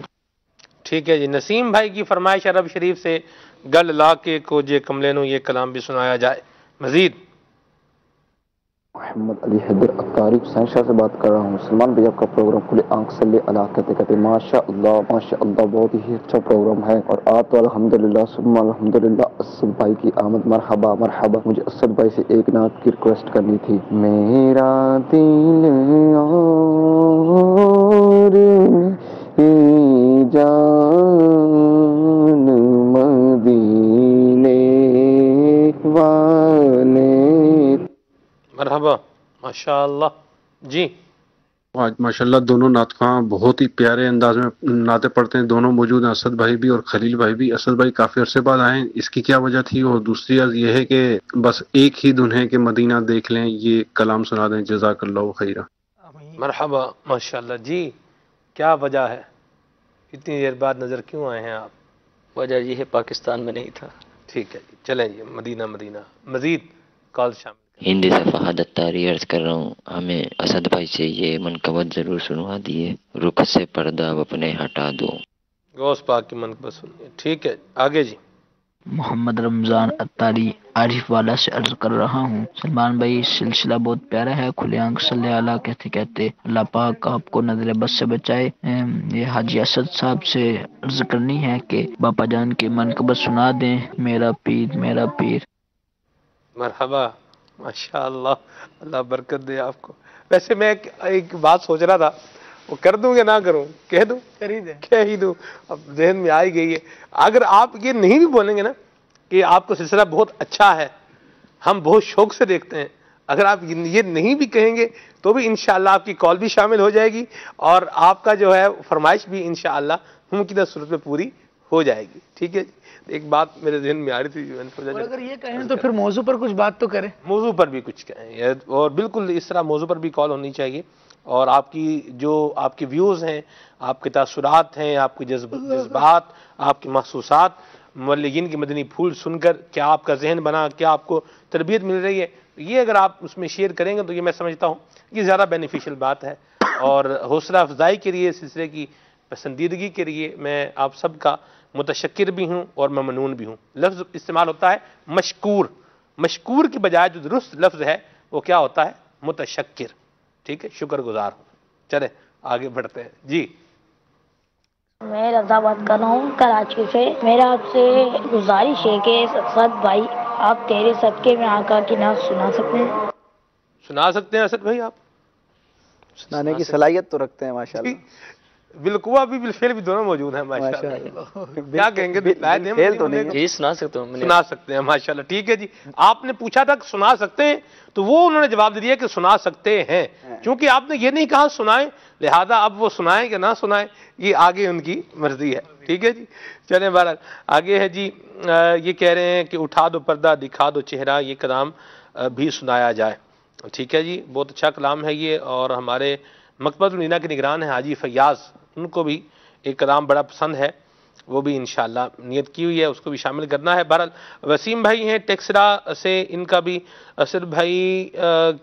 ٹھیک ہے جی. نسیم بھائی کی فرمائش عرب شریف سے گل لا کے کو جے کملے نو یہ کلام بھی سنایا جائے. مزید. محمد علی حیدر اتاری حسین شاہ سے بات کر رہا ہوں. سلمان بھائی آپ کا پروگرام کھلے آنکھ صلی اللہ کہتے کہتے ماشاء اللہ بہت ہی اچھا پروگرام ہے. اور آپ تو الحمدللہ ثم الحمدللہ. اسد بھائی کی آمد مرحبا مرحبا. مجھے اسد بھائی سے ایک نعت کی ریکویسٹ کرنی تھی. میرا دل اور جان مدینے والے. مرحبا ماشاءاللہ. جی آج ماشاءاللہ دونوں نعت خواں بہت ہی پیارے انداز میں نعتیں پڑھتے ہیں. دونوں موجود ہیں, اسد بھائی بھی اور خلیل بھائی بھی. اسد بھائی کافی عرصے بعد آئے, اس کی کیا وجہ تھی؟ اور دوسری عرض یہ ہے کہ بس ایک ہی دن ہے کہ مدینہ دیکھ لیں, یہ کلام سنا دیں. جزاک اللہ خیرہ. مرحبا ماشاءاللہ. جی کیا وجہ ہے, اتنی دیر بعد نظر کیوں آئے ہیں آپ؟ وجہ یہ ہے پاکستان میں نہیں تھا. ٹھیک ہے جی چلیں جی. مدینہ مدینہ. مزید کال شامل. ہندی سے فہد اتاری عرض کر رہا ہوں, ہمیں اسد بھائی سے یہ منقبت ضرور سنوا دیے. رخ سے پردہ اب اپنے ہٹا دو. غوث پاک کی منقبت سنیے. ٹھیک ہے آگے جی. محمد رمضان اتاری عارف والا سے عرض کر رہا ہوں. سلمان بھائی سلسلہ بہت پیارا ہے. کھلے آنکھ صلی اللہ کہتے کہتے اللہ پاک آپ کو نظر بد سے بچائے. یہ حاجی اسد صاحب سے عرض کرنی ہے کہ باپا جان کی منقبت سنا دیں. میرا پیر میرا پیر. مرحبا ماشاءاللہ. اللہ برکت دے آپ کو. ویسے میں ایک بات سوچ رہا تھا, وہ کر دوں یا نہ کروں؟ کہہ دوں؟ کہہ ہی دوں. اب ذہن میں آئی گئی ہے. اگر آپ یہ نہیں بھی بولیں گے نا کہ آپ کا سلسلہ بہت اچھا ہے, ہم بہت شوق سے دیکھتے ہیں, اگر آپ یہ نہیں بھی کہیں گے تو بھی انشاءاللہ آپ کی کال بھی شامل ہو جائے گی اور آپ کا جو ہے فرمائش بھی انشاءاللہ ممکنہ صورت میں پوری ہو جائے گی. ٹھیک ہے. ایک بات میرے ذہن میں آ رہی تھی, اور اگر یہ کہیں تو پھر موضوع پر کچھ بات تو کریں. موضوع پر بھی کچھ کہیں, اور بالکل اس طرح موضوع پر بھی کال ہونی چاہیے. اور آپ کی جو آپ کے ویوز ہیں, آپ کے تاثرات ہیں, آپ کے جذبات, آپ کے محسوسات, مبلغین کے مدنی پھول سن کر کیا آپ کا ذہن بنا, کیا آپ کو تربیت مل رہی ہے, یہ اگر آپ اس میں شیئر کریں گے تو یہ میں سمجھتا ہوں یہ زیادہ بینیفیشل بات ہے. اور حوصلہ افزائی کے لیے, سلسلے کی پسندیدگی کے لیے میں آپ سب کا متشکر بھی ہوں اور ممنون بھی ہوں. لفظ استعمال ہوتا ہے مشکور. مشکور کی بجائے جو درست لفظ ہے وہ کیا ہوتا ہے؟ متشکر. ٹھیک ہے, شکر گزار ہوں. چلے آگے بڑھتے ہیں. جی میں رضا بات کر رہا ہوں کراچی سے. میرا آپ سے گزارش ہے کہ اسد بھائی آپ تیرے صدقے میں آقا کی نعت سنا سکتے ہیں؟ سنا سکتے ہیں اسد بھائی، آپ سنانے کی صلاحیت تو رکھتے ہیں ماشاءاللہ، بالقوا بھی بالفعل بھی دونوں موجود ہیں ماشاءاللہ۔ کیا کہیں گے؟ فعل تو نہیں، جی سنا سکتا ہوں، سنا سکتے ہیں ماشاءاللہ، ٹھیک ہے جی۔ آپ نے پوچھا تھا کہ سنا سکتے ہیں، تو وہ انہوں نے جواب دیا کہ سنا سکتے ہیں، کیونکہ آپ نے یہ نہیں کہا سنائیں، لہذا اب وہ سنائیں کہ نہ سنائیں یہ آگے ان کی مرضی ہے، ٹھیک ہے جی۔ چلیں بہرحال آگے ہے جی، یہ کہہ رہے ہیں کہ اٹھا دو پردہ دکھا دو چہرہ، یہ کلام بھی سنایا جائے، ٹھیک ہے جی۔ بہت اچھا کلام ہے یہ، اور ہمارے مکتبۃ المدینہ کے نگران ہیں حاجی فیاض، ان کو بھی ایک کلام بڑا پسند ہے، وہ بھی انشاءاللہ نیت کی ہوئی ہے، اس کو بھی شامل کرنا ہے۔ بہرحال وسیم بھائی ہیں ٹیکسرا سے، ان کا بھی اسد بھائی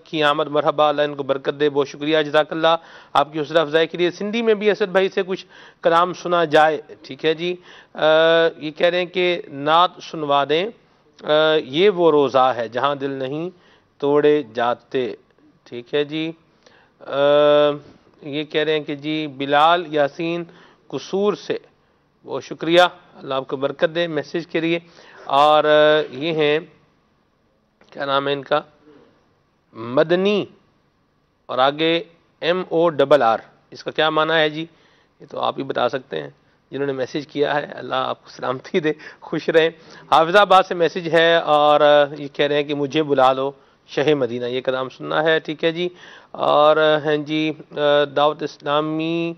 کی آمد مرحبا، اللہ ان کو برکت دے، بہت شکریہ، جزاک اللہ آپ کی حوصلہ افزائی کے لیے۔ سندھی میں بھی اسد بھائی سے کچھ کلام سنا جائے، ٹھیک ہے جی۔ یہ کہہ رہے ہیں کہ نعت سنوا دیں، یہ وہ روزہ ہے جہاں دل نہیں توڑے جاتے، ٹھیک ہے جی۔ یہ کہہ رہے ہیں کہ جی بلال یاسین قصور سے، بہت شکریہ، اللہ آپ کو برکت دے میسیج کے لیے۔ اور یہ ہیں کیا نام ہے ان کا، مدنی، اور آگے MORR، اس کا کیا معنی ہے جی؟ یہ تو آپ ہی بتا سکتے ہیں جنہوں نے میسیج کیا ہے، اللہ آپ کو سلامتی دے، خوش رہیں۔ حافظ آباد سے میسیج ہے، اور یہ کہہ رہے ہیں کہ مجھے بلا لو شہ مدینہ، یہ کلام سننا ہے، ٹھیک ہے جی۔ اور ہیں جی دعوت اسلامی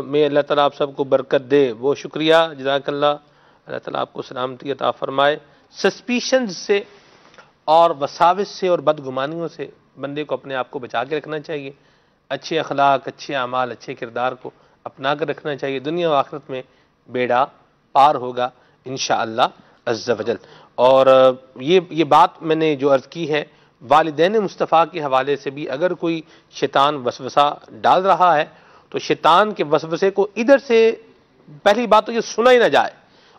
میں اللہ تعالیٰ آپ سب کو برکت دے، بہت شکریہ، جزاک اللہ، اللہ تعالیٰ آپ کو سلامتی عطا فرمائے۔ سسپیشنز سے اور وساوس سے اور بدگمانیوں سے بندے کو اپنے آپ کو بچا کے رکھنا چاہیے، اچھے اخلاق، اچھے اعمال، اچھے کردار کو اپنا کر رکھنا چاہیے، دنیا و آخرت میں بیڑا پار ہوگا انشاءاللہ عز و جل۔ اور یہ بات میں نے جو عرض کی ہے، والدین مصطفیٰ کے حوالے سے بھی اگر کوئی شیطان وسوسہ ڈال رہا ہے تو شیطان کے وسوسے کو ادھر سے پہلی بات تو یہ سنا ہی نہ جائے،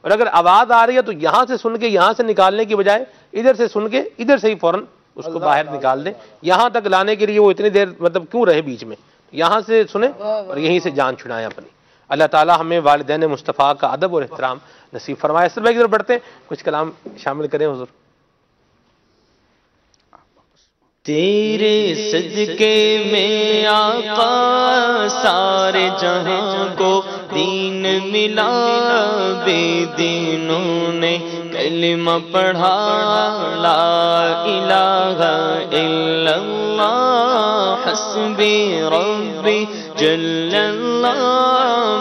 اور اگر آواز آ رہی ہے تو یہاں سے سن کے یہاں سے نکالنے کی بجائے ادھر سے سن کے ادھر سے ہی فوراً اس کو باہر نکال دیں، یہاں تک لانے کے لیے وہ اتنی دیر مطلب کیوں رہے بیچ میں، یہاں سے سنیں اور یہیں سے جان چھڑائیں اپنی۔ اللہ تعالیٰ ہمیں والدین مصطفیٰ کا ادب اور احترام نصیب فرمائے۔ سر بھائی کی طرف بڑھتے ہیں، کچھ کلام شامل کریں حضور۔ تیرے صدقے میں آقا سارے جہاں کو دین ملا، بے دینوں نے کلمہ پڑھا، لا الہ الا اللہ حسبی ربی جل اللہ،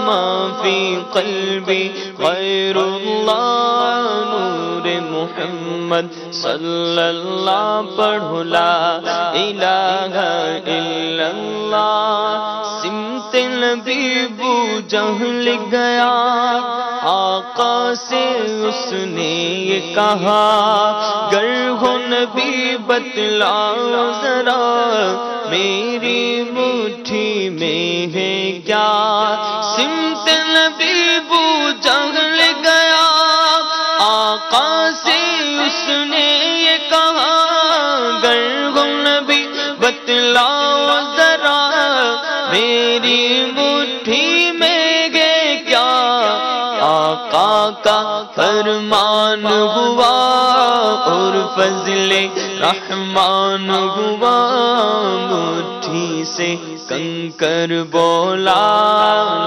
ما فی قلبی غیر اللہ، نور محمد صلی اللہ، پڑھو لا الہ الا اللہ۔ سمت نبی بو جہل گیا، آقا سے اس نے یہ کہا، گر ہو نبی بتلاؤ ذرا، میری مٹھی میں ہے کیا۔ سمت نبی بو جہل گیا، آقا سے اس نے یہ کہا، گر ہو نبی بتلاؤ ذرا، میری مٹھی میں گے کیا۔ آقا کا فرمان ہوا اور فضل رحمان ہوا، مٹھی سے کنکر بولا،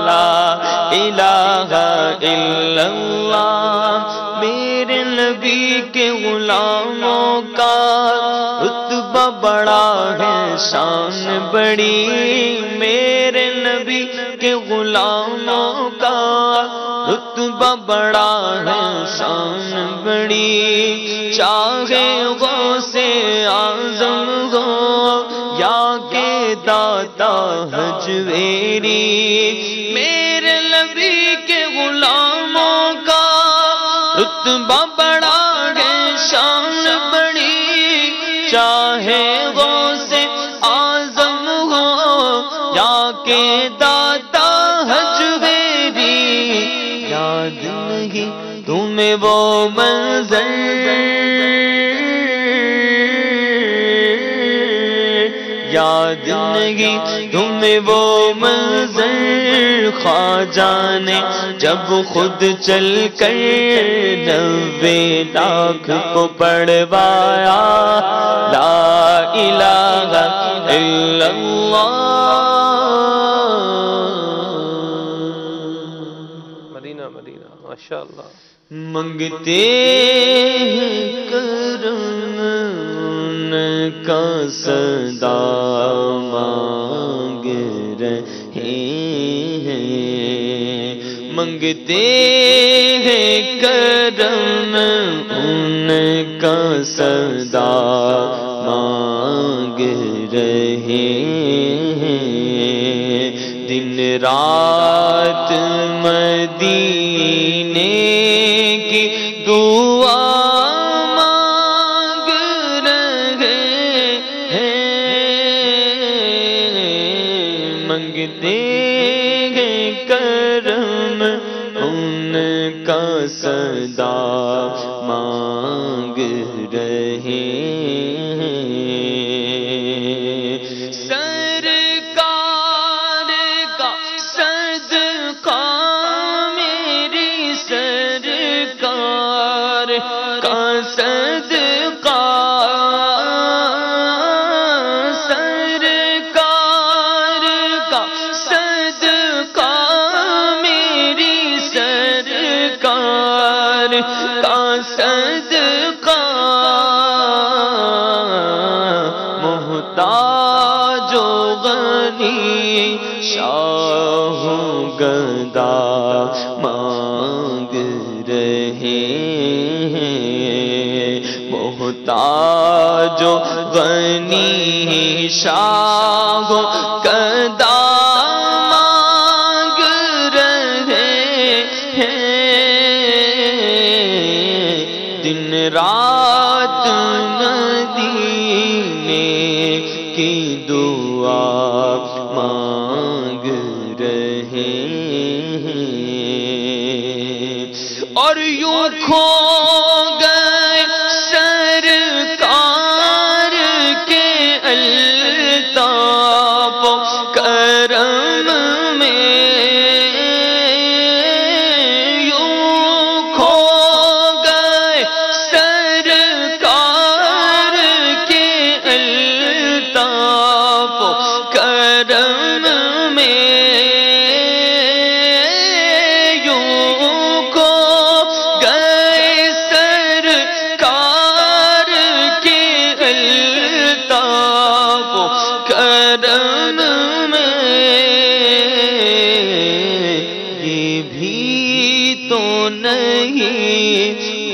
لا الہ الا اللہ۔ میرے نبی کے غلاموں کا رتبہ بڑا ہے، شان بڑی، میرے نبی کے غلاموں کا رتبہ بڑا ہے، شان بڑی، چاہے غوث اعظم ہو یا کہ داتا حجویری، میرے نبی کے غلاموں کا رتبہ بڑا ہے، شان بڑی، چاہے غوث اعظم ہو یا کہ داتا حجویری، یاد نہیں تمہیں وہ منظر، یاد نہیں تمہیں وہ منظر خواجہ نے جب خود چل کر 90 لاکھ کو پڑھوایا لا الہ الا اللہ. مدینہ مدینہ ماشاءاللہ. منگتے کرم ان کا صدا مانگ رہے ہیں. منگتے ہیں کرم ان کا صدا مانگ رہے ہیں. دن رات مدینے کی دعا مانگ رہے ہیں. منگتے ہیں کرم ان کا صدا مانگ رہے ہیں. شاہ گدا مانگ رہے ہیں. محتاج و غنی شاہ گدا مانگ رہے ہیں. دن رات مدینے کی دعا مانگ رہے ہیں. اور یوں کھو گئے سرکار کے الطاف و کرم میں. یوں کھو گئے سرکار کے الطاف و کرم میں.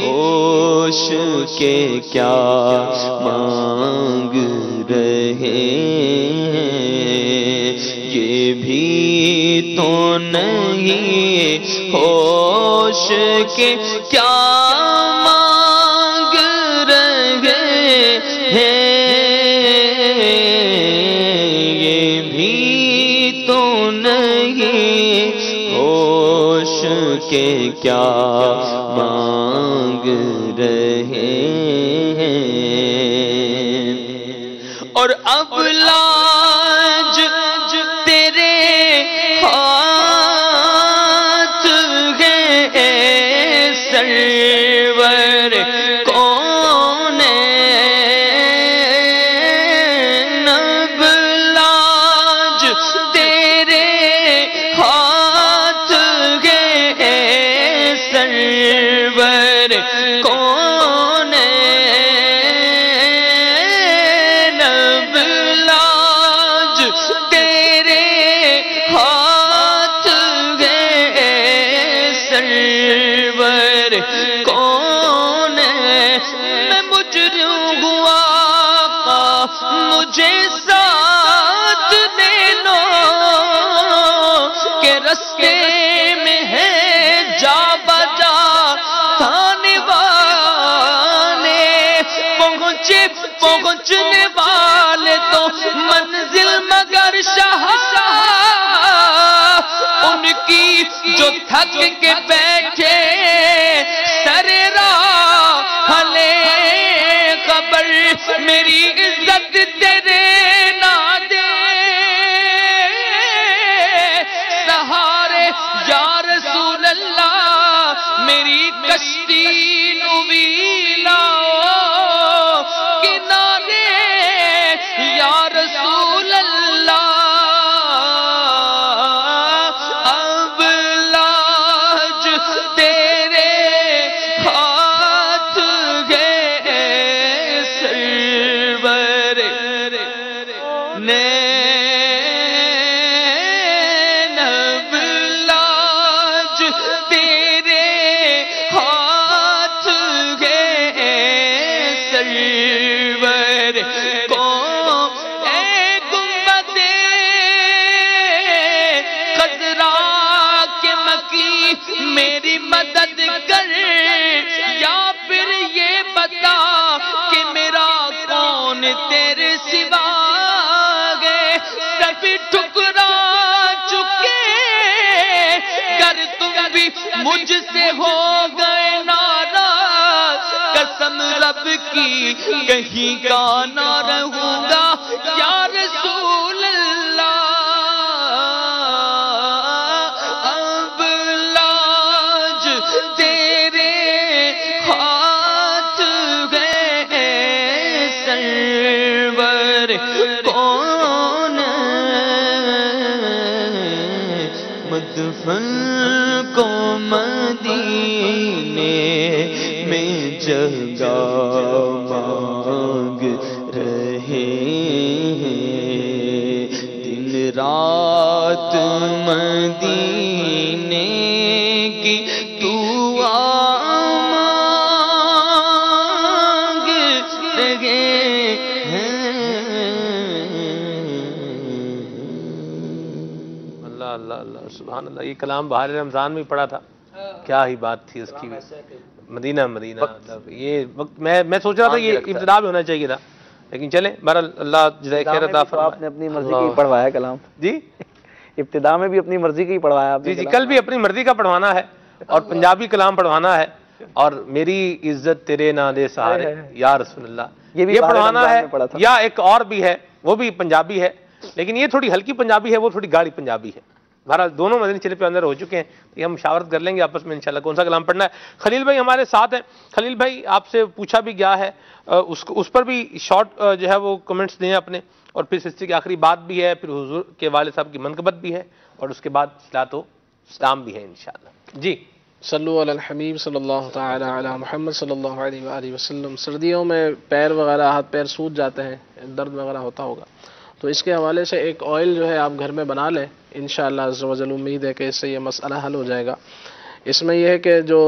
ہوش کے کیا مانگ رہے ہیں. یہ بھی تو نہیں ہوش کے کیا مانگ رہے ہیں. یہ بھی تو نہیں ہوش کے کیا مانگ رہے ہیں. اور اب لاج تیرے ہاتھ ہے سرور کون اب لاج تیرے ہاتھ ہے سرور کون نب لاج تیرے ہاتھ ہے سرور کون. میں مجرم ہوا مجھے ساتھ دے لو کہ رستے میں ہے جا بجا تھانے والے. پہنچنے والے تو منزل مگر شاہ ان کی جو تھک کے بیٹھے سر راہ لے. خبر میری عزت تیرے نام کشتی نو ویلا کنارے یا رسول اللہ اب لاج تیرے ہاتھ گئے سرور نین اب لاج تیرے ہاتھ گئے سرور کو اے گنبد خضرا کے مکی میری مدد کر یا پھر یہ بتا کہ میرا کون تیرے سوا گئے سبھی ٹھکرا چکے گر تم بھی مجھ سے ہو گئے ناراض قسم رب کی کہیں کا نہ رہوں گا یا رسول اللہ اب لاج تیرے ہاتھ گئے سرور کون مدفن کو مدینے میں جگہ مانگ رہے ہیں دن رات مدینے کی دعا مانگ رہے اللہ اللہ اللہ سبحان اللہ. یہ کلام بہار رمضان میں پڑھا تھا, کیا ہی بات تھی اس کی. مدینہ مدینہ یہ وقت میں سوچ رہا تھا یہ ابتدا بھی ہونا چاہیے تھا, لیکن چلیں بہرحال اللہ جزائے خیر عطا فرمائے. آپ نے اپنی مرضی کی پڑھوایا کلام جی, ابتدا میں بھی اپنی مرضی کی ہی پڑھوایا آپ نے. جی کل بھی اپنی مرضی کا پڑھوانا ہے اور پنجابی کلام پڑھوانا ہے, اور میری عزت تیرے نہ دے سہارے یا رسول اللہ یہ پڑھوانا ہے, یا ایک اور بھی ہے وہ بھی پنجابی ہے, لیکن یہ تھوڑی ہلکی پنجابی ہے, وہ تھوڑی گاڑی پنجابی ہے. بہرحال دونوں مدنی چلے پہ اندر ہو چکے ہیں, یہ ہم مشاورت کر لیں گے آپس میں انشاءاللہ کون سا کلام پڑھنا ہے. خلیل بھائی ہمارے ساتھ ہیں. خلیل بھائی آپ سے پوچھا بھی گیا ہے, اس پر بھی شارٹ جو ہے وہ کمنٹس دیں اپنے, اور پھر سلسلے کی آخری بات بھی ہے, پھر حضور کے والد صاحب کی منقبت بھی ہے, اور اس کے بعد صلاۃ و سلام بھی ہے انشاءاللہ. جی صلو علی الحبیب صلی اللہ تعالی علی محمد صلی اللہ علیہ وآلہ وسلم. سردیوں میں پیر وغیرہ ہاتھ پیر سوج جاتے ہیں, درد وغیرہ ہوتا ہوگا, تو اس کے حوالے سے ایک آئل جو ہے آپ گھر میں بنا لیں انشاءاللہ عز و جل. امید ہے کہ اس سے یہ مسئلہ حل ہو جائے گا. اس میں یہ ہے کہ جو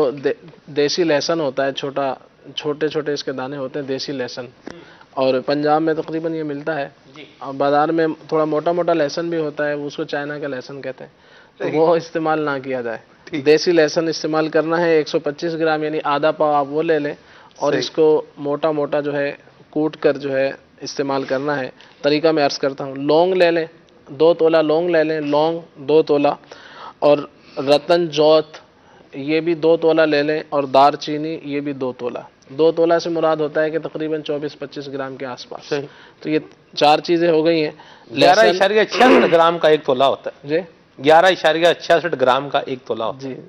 دیسی لہسن ہوتا ہے, چھوٹے چھوٹے اس کے دانے ہوتے ہیں دیسی لہسن, اور پنجاب میں تقریباً یہ ملتا ہے, اور بازار میں تھوڑا موٹا موٹا لہسن بھی ہوتا ہے, اس کو چائنا کا لہسن کہتے ہیں, تو وہ استعمال نہ کیا جائے. دیسی لہسن استعمال کرنا ہے. 125 گرام یعنی آدھا پاؤ آپ وہ لے لیں, اور اس کو موٹا موٹا جو ہے کوٹ کر جو ہے استعمال کرنا ہے. طریقہ میں عرض کرتا ہوں. لونگ لے لیں, 2 تولہ لونگ لے لیں, لونگ 2 تولہ, اور رتن جوت یہ بھی 2 تولہ لے لیں, اور دار چینی یہ بھی 2 تولہ. 2 تولہ سے مراد ہوتا ہے کہ تقریباً 24-25 گرام کے آس پاس. تو یہ 4 چیزیں ہو گئی ہیں. 11.66 گرام کا 1 تولہ ہوتا ہے. جی 11.66 گرام کا 1 تولہ ہوتا ہے. جی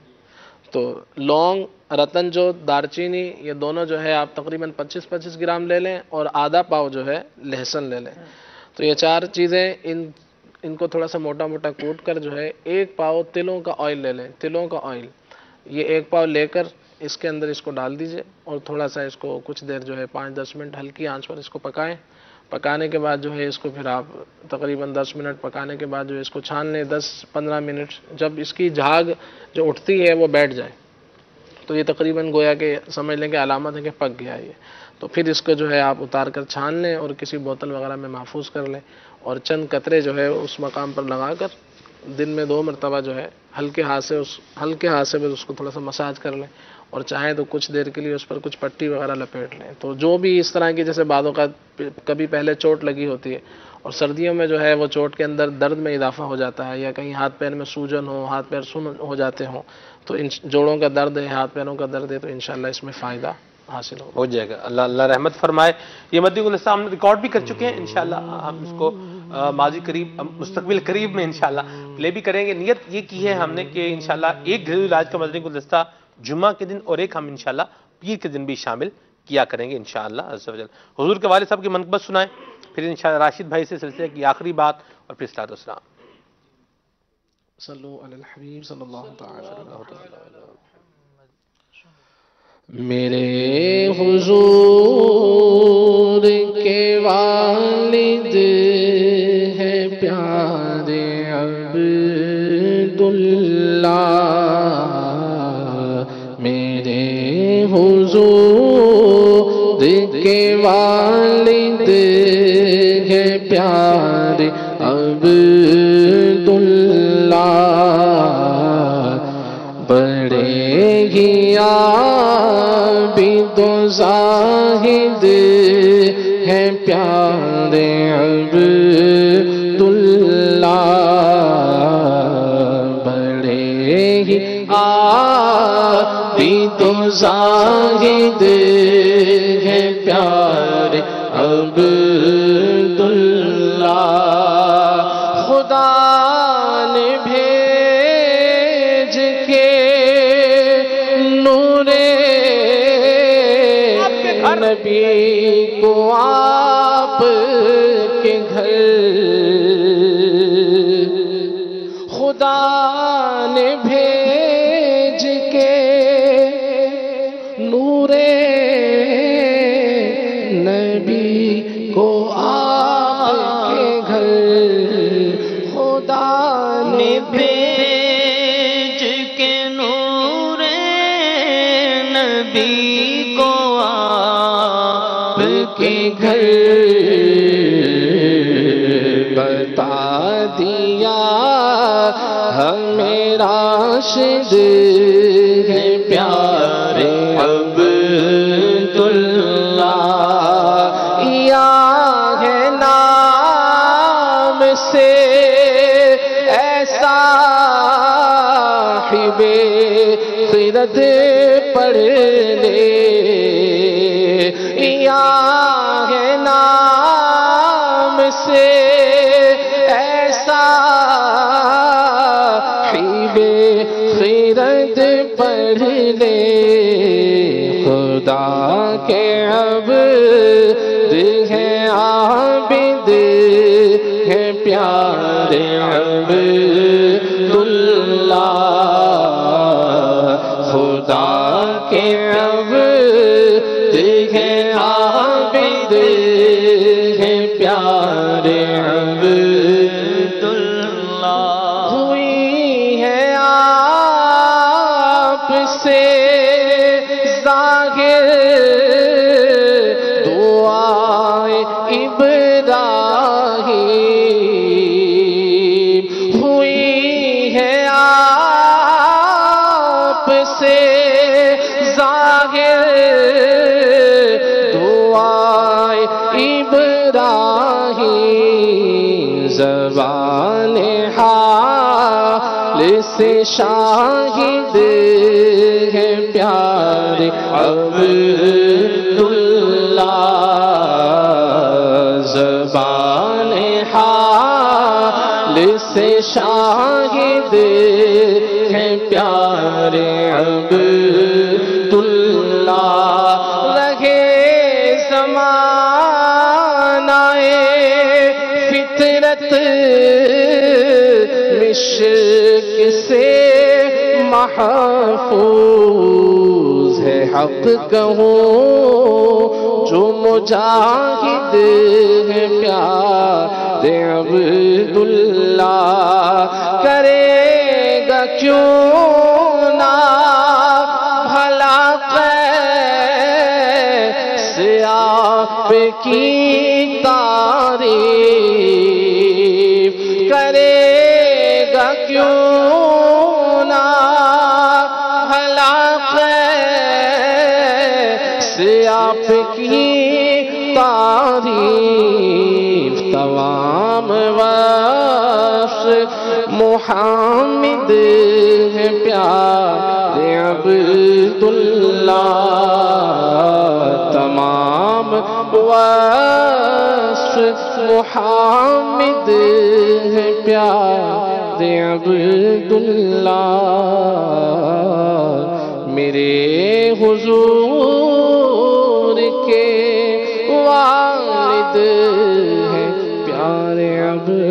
تو لونگ, رتن جو, دار چینی یہ دونوں جو ہے آپ تقریباً 25-25 گرام لے لیں, اور آدھا پاؤ جو ہے لہسن لے لیں. تو یہ 4 چیزیں ان کو تھوڑا سا موٹا موٹا کوٹ کر جو ہے 1 پاؤ تلوں کا آئل لے لیں. تلوں کا آئل یہ 1 پاؤ لے کر اس کے اندر اس کو ڈال دیجئے, اور تھوڑا سا اس کو کچھ دیر جو ہے 5-10 منٹ ہلکی آنچ پر اس کو پکائیں. پکانے کے بعد جو ہے اس کو پھر آپ تقریباً 10 منٹ پکانے کے بعد جو ہے اس کو چھان لیں. 10-15 منٹ جب اس کی جھاگ جو اٹھتی ہے وہ بیٹھ جائے, تو یہ تقریباً گویا کہ سمجھ لیں کہ علامت ہے کہ پک گیا یہ. تو پھر اس کو جو ہے آپ اتار کر چھان لیں, اور کسی بوتل وغیرہ میں محفوظ کر لیں, اور چند قطرے جو ہے اس مقام پر لگا کر دن میں 2 مرتبہ جو ہے ہلکے ہاتھ سے بس اس کو تھوڑا سا مساج کر لیں, اور چاہیں تو کچھ دیر کے لیے اس پر کچھ پٹی وغیرہ لپیٹ لیں. تو جو بھی اس طرح کی جیسے بعض اوقات کبھی پہلے چوٹ لگی ہوتی ہے, اور سردیوں میں جو ہے وہ چوٹ کے اندر درد میں اضافہ ہو جاتا ہے, یا کہیں ہاتھ پیر میں سوجن ہو, ہاتھ پیر سن ہو جاتے ہوں, تو ان جوڑوں کا درد ہے, ہاتھ پیروں کا درد ہے, تو انشاءاللہ اس میں فائدہ حاصل ہو جائے گا. اللہ اللہ رحمت فرمائے. یہ مدنی گلستہ ہم ریکارڈ بھی کر چکے ہیں, انشاءاللہ ہم اس کو ماضی قریب مستقبل قریب میں انشاءاللہ پلے بھی کریں گے. نیت یہ کی ہے ہم نے کہ انشاءاللہ ایک گھریلو علاج کا مدنی گلدستہ جمعہ کے دن اور ایک ہم انشاءاللہ پیر کے دن بھی شامل کیا کریں گے انشاءاللہ عز و جل۔ حضور کے والد صاحب کی منقبت سنائیں، پھر انشاءاللہ راشد بھائی سے سلسلے کی آخری بات اور پھر صلاۃ والسلام۔ صلو علی الحبیب صلی اللہ تعالی علیہ وسلم۔ میرے حضور کے والد ہیں پیارے عبداللہ، میرے حضور کے والد ہیں پیارے عبداللہ، بڑے ہی عابد و زاہد ہیں پیارے عبداللہ، بڑے ہی عابد و زاہد ہیں پیارے عبداللہ، خدا نے بھیج کے نور نبی کو آپ کے گھر، خدا نے بھیج کے نور نبی کو آپ کے گھر، خدا نے بھیج کے نور نبی کو آپ کے گھر، بتا دیا ہمیں راشد ہے پیارے عبداللہ، یا ہے نام سے ایسا صاحب خرد پڑھ لے، یا ہے نام سے ایسا صاحب خرد پڑھ لے، خدا کے عبد ہیں عابد ہیں پیارے عبداللہ، خدا کے عبد ہیں عابد ہیں پیارے عبداللہ، ہوئی ہے آپ سے ظاہر دعائے ابراہیم، ہوئی ہے آپ سے ظاہر دعائے ابراہیم، زبان حال سے شاہد ہے پیارے عبداللہ، زبان حال سے شاہد ہے پیارے عبداللہ، رہے زمانہ فطرت مشرق سے محفوظ ہے، حق کہوں جو مجاہد ہے پیارے عبداللہ، کرے گا کیوں نہ بھلا قیس آپ کی تعریف، کرے گا کیوں نہ بھلا قیس آپ کی تعریف، تمام وصف محمد ہے پیارے عبداللہ، تمام وصف محمد ہے پیارے عبداللہ، میرے حضور کے والد ہیں پیارے عبداللہ.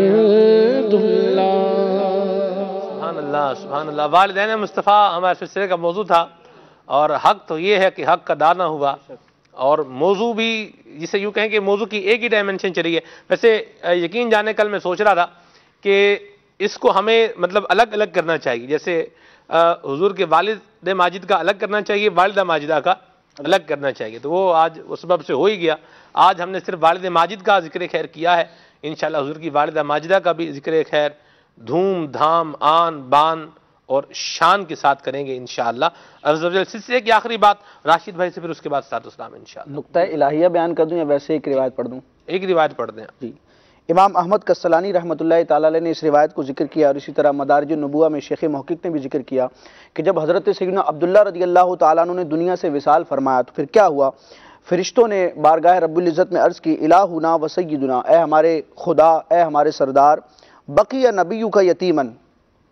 سبحان اللہ سبحان اللہ. والدین مصطفیٰ ہمارے سلسلے کا موضوع تھا، اور حق تو یہ ہے کہ حق کا دانا ہوا، اور موضوع بھی جسے یوں کہیں کہ موضوع کی ایک ہی ڈائمنشن چلی ہے. ویسے یقین جانے کل میں سوچ رہا تھا کہ اس کو ہمیں مطلب الگ الگ کرنا چاہیے، جیسے حضور کے والد ماجد کا الگ کرنا چاہیے، والدہ ماجدہ کا الگ کرنا چاہیے. تو وہ آج اس سبب سے ہو ہی گیا. آج ہم نے صرف والد ماجد کا ذکر خیر کیا ہے. انشاءاللہ حضور کی والدہ ماجدہ کا بھی ذکر خیر دھوم دھام آن بان اور شان کے ساتھ کریں گے انشاءاللہ. عز و جل سلسلے کی آخری بات راشد بھائی سے، پھر اس کے بعد ساتھ اسلام انشاءاللہ. نقطہ الہیہ بیان کر دوں یا ویسے ایک روایت پڑھ دوں؟ ایک روایت پڑھ دیں. جی. امام احمد کسلانی رحمۃ اللہ تعالیٰ علیہ نے اس روایت کو ذکر کیا، اور اسی طرح مدارج النبوہ میں شیخ محقق نے بھی ذکر کیا کہ جب حضرت سیدنا عبداللہ رضی اللہ تعالیٰ عنہ نے دنیا سے وصال فرمایا تو پھر کیا ہوا؟ فرشتوں نے بارگاہ رب العزت میں عرض کی الہنا و سیدنا، اے ہمارے خدا، اے ہمارے سردار، بقی نبیو کا یتیمن،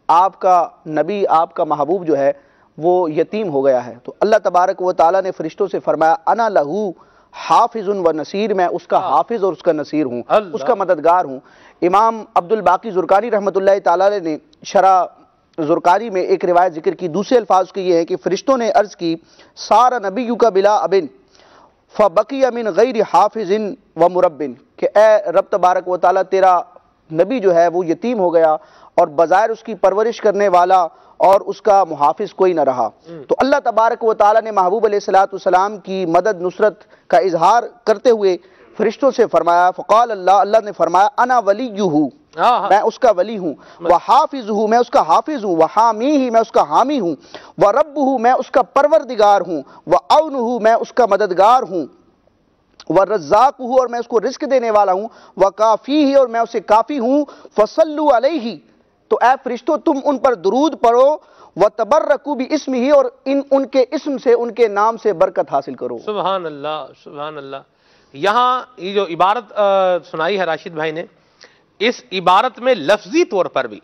آپ کا نبی، آپ کا محبوب جو ہے وہ یتیم ہو گیا ہے. تو اللہ تبارک و تعالیٰ نے فرشتوں سے فرمایا انا لہو حافظ و نصیر، میں اس کا حافظ اور اس کا نصیر ہوں، اس کا مددگار ہوں. امام عبد الباقی زرقانی رحمۃ اللہ تعالیٰ علیہ نے شرح زرقانی میں ایک روایت ذکر کی، دوسرے الفاظ کی یہ ہے کہ فرشتوں نے عرض کی سارا نبیو کا بلا ابن فبقی من غیر حافظ و مربن، کہ اے رب تبارک و تعالیٰ تیرا نبی جو ہے وہ یتیم ہو گیا اور بظاہر اس کی پرورش کرنے والا اور اس کا محافظ کوئی نہ رہا. تو اللہ تبارک و تعالیٰ نے محبوب علیہ السلام کی مدد نصرت کا اظہار کرتے ہوئے فرشتوں سے فرمایا، فقال اللہ نے فرمایا انا ولیہ، میں اس کا ولی ہوں، وحافظہ، میں اس کا حافظ ہوں، وحامیہ، میں اس کا حامی ہوں، وربہ، میں اس کا پروردگار ہوں، وعونہ، میں اس کا مددگار ہوں، ورزاق ہوں، اور میں اس کو رزق دینے والا ہوں، وکافی، اور میں اسے کافی ہوں، فصلوا علیہ، تو اے فرشتوں تم ان پر درود پڑھو، وتبرکوا باسمہ، اور ان کے اسم سے، ان کے نام سے برکت حاصل کرو. سبحان اللہ سبحان اللہ. یہاں یہ جو عبارت سنائی ہے راشد بھائی نے، اس عبارت میں لفظی طور پر بھی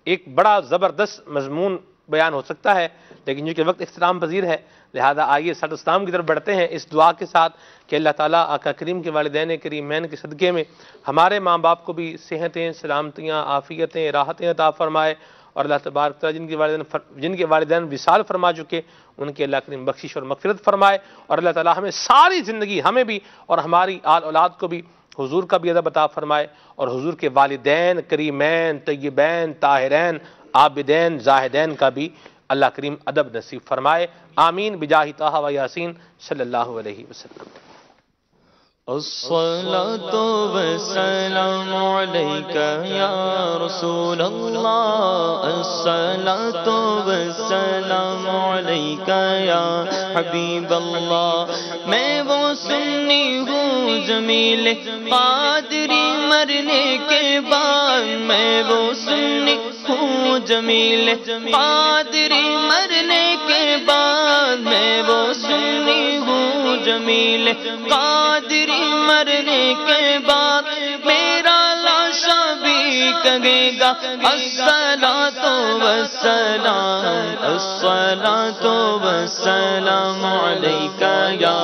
ایک بڑا زبردست مضمون بیان ہو سکتا ہے، لیکن چونکہ وقت اختتام پذیر ہے لہذا آئیے ساتھ اسلام کی طرف بڑھتے ہیں اس دعا کے ساتھ کہ اللہ تعالیٰ آقا کریم کے والدین کریمین کے صدقے میں ہمارے ماں باپ کو بھی صحتیں، سلامتیاں، عافیتیں، راحتیں عطا فرمائے، اور اللہ تبارک تعالیٰ جن کے والدین وصال فرما چکے ان کے اللہ کریم بخشش اور مغفرت فرمائے، اور اللہ تعالیٰ ہمیں ساری زندگی، ہمیں بھی اور ہماری آل اولاد کو بھی حضور کا بھی ادب عطا فرمائے، اور حضور کے والدین کریمین، طیبین، طاہرین، عابدین، زاہدین کا بھی اللہ کریم ادب نصیب فرمائے. آمین بجاہ طہ و یاسین صلی اللہ علیہ وسلم. الصلاة والسلام عليك يا رسول الله، الصلاة والسلام عليك يا حبيب الله. میں وہ سنی ہوں جمیل قادری مرنے کے بعد، میں وہ سنی ہوں جمیل قادری مرنے کے بعد، میں وہ سنی ہوں جمیل قادری مرنے کے بعد، میرا لاشا بھی کہے گا الصلاۃ والسلام، الصلاۃ والسلام علیک یا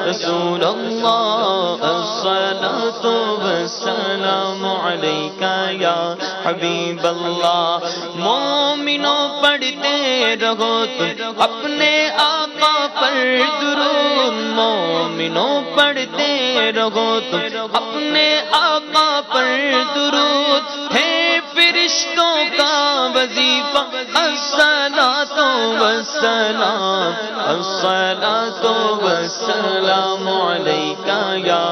رسول اللہ، الصلاۃ والسلام علیک یا حبیب اللہ. مومنوں پڑھتے رہو تم اپنے آقا پر درود، مومنوں پڑھتے رہو تم اپنے آقا پر درود، ہے فرشتوں کا وظیفہ الصلاۃ والسلام، الصلاۃ والسلام علیک یا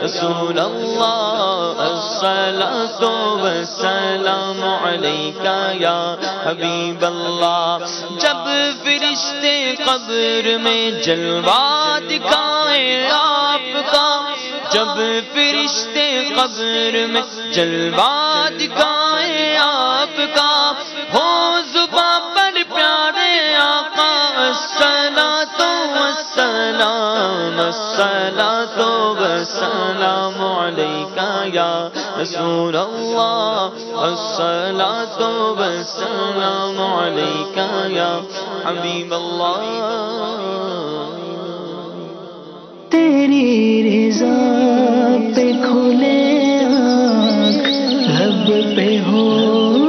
رسول اللہ، الصلاۃ والسلام علیک یا حبیب اللہ. جب فرشتے قبر میں جلوہ دکھائیں آپ کا، جب فرشتے قبر میں جلوہ دکھائیں آپ کا، ہو زباں پر پیارے آقا الصلاۃ والسلام، الصلاۃ والسلام علیک یا رسول اللہ، الصلاۃ والسلام علیک یا حبیب اللہ تیری رضا پہ کھلے آنکھ لب پہ ہو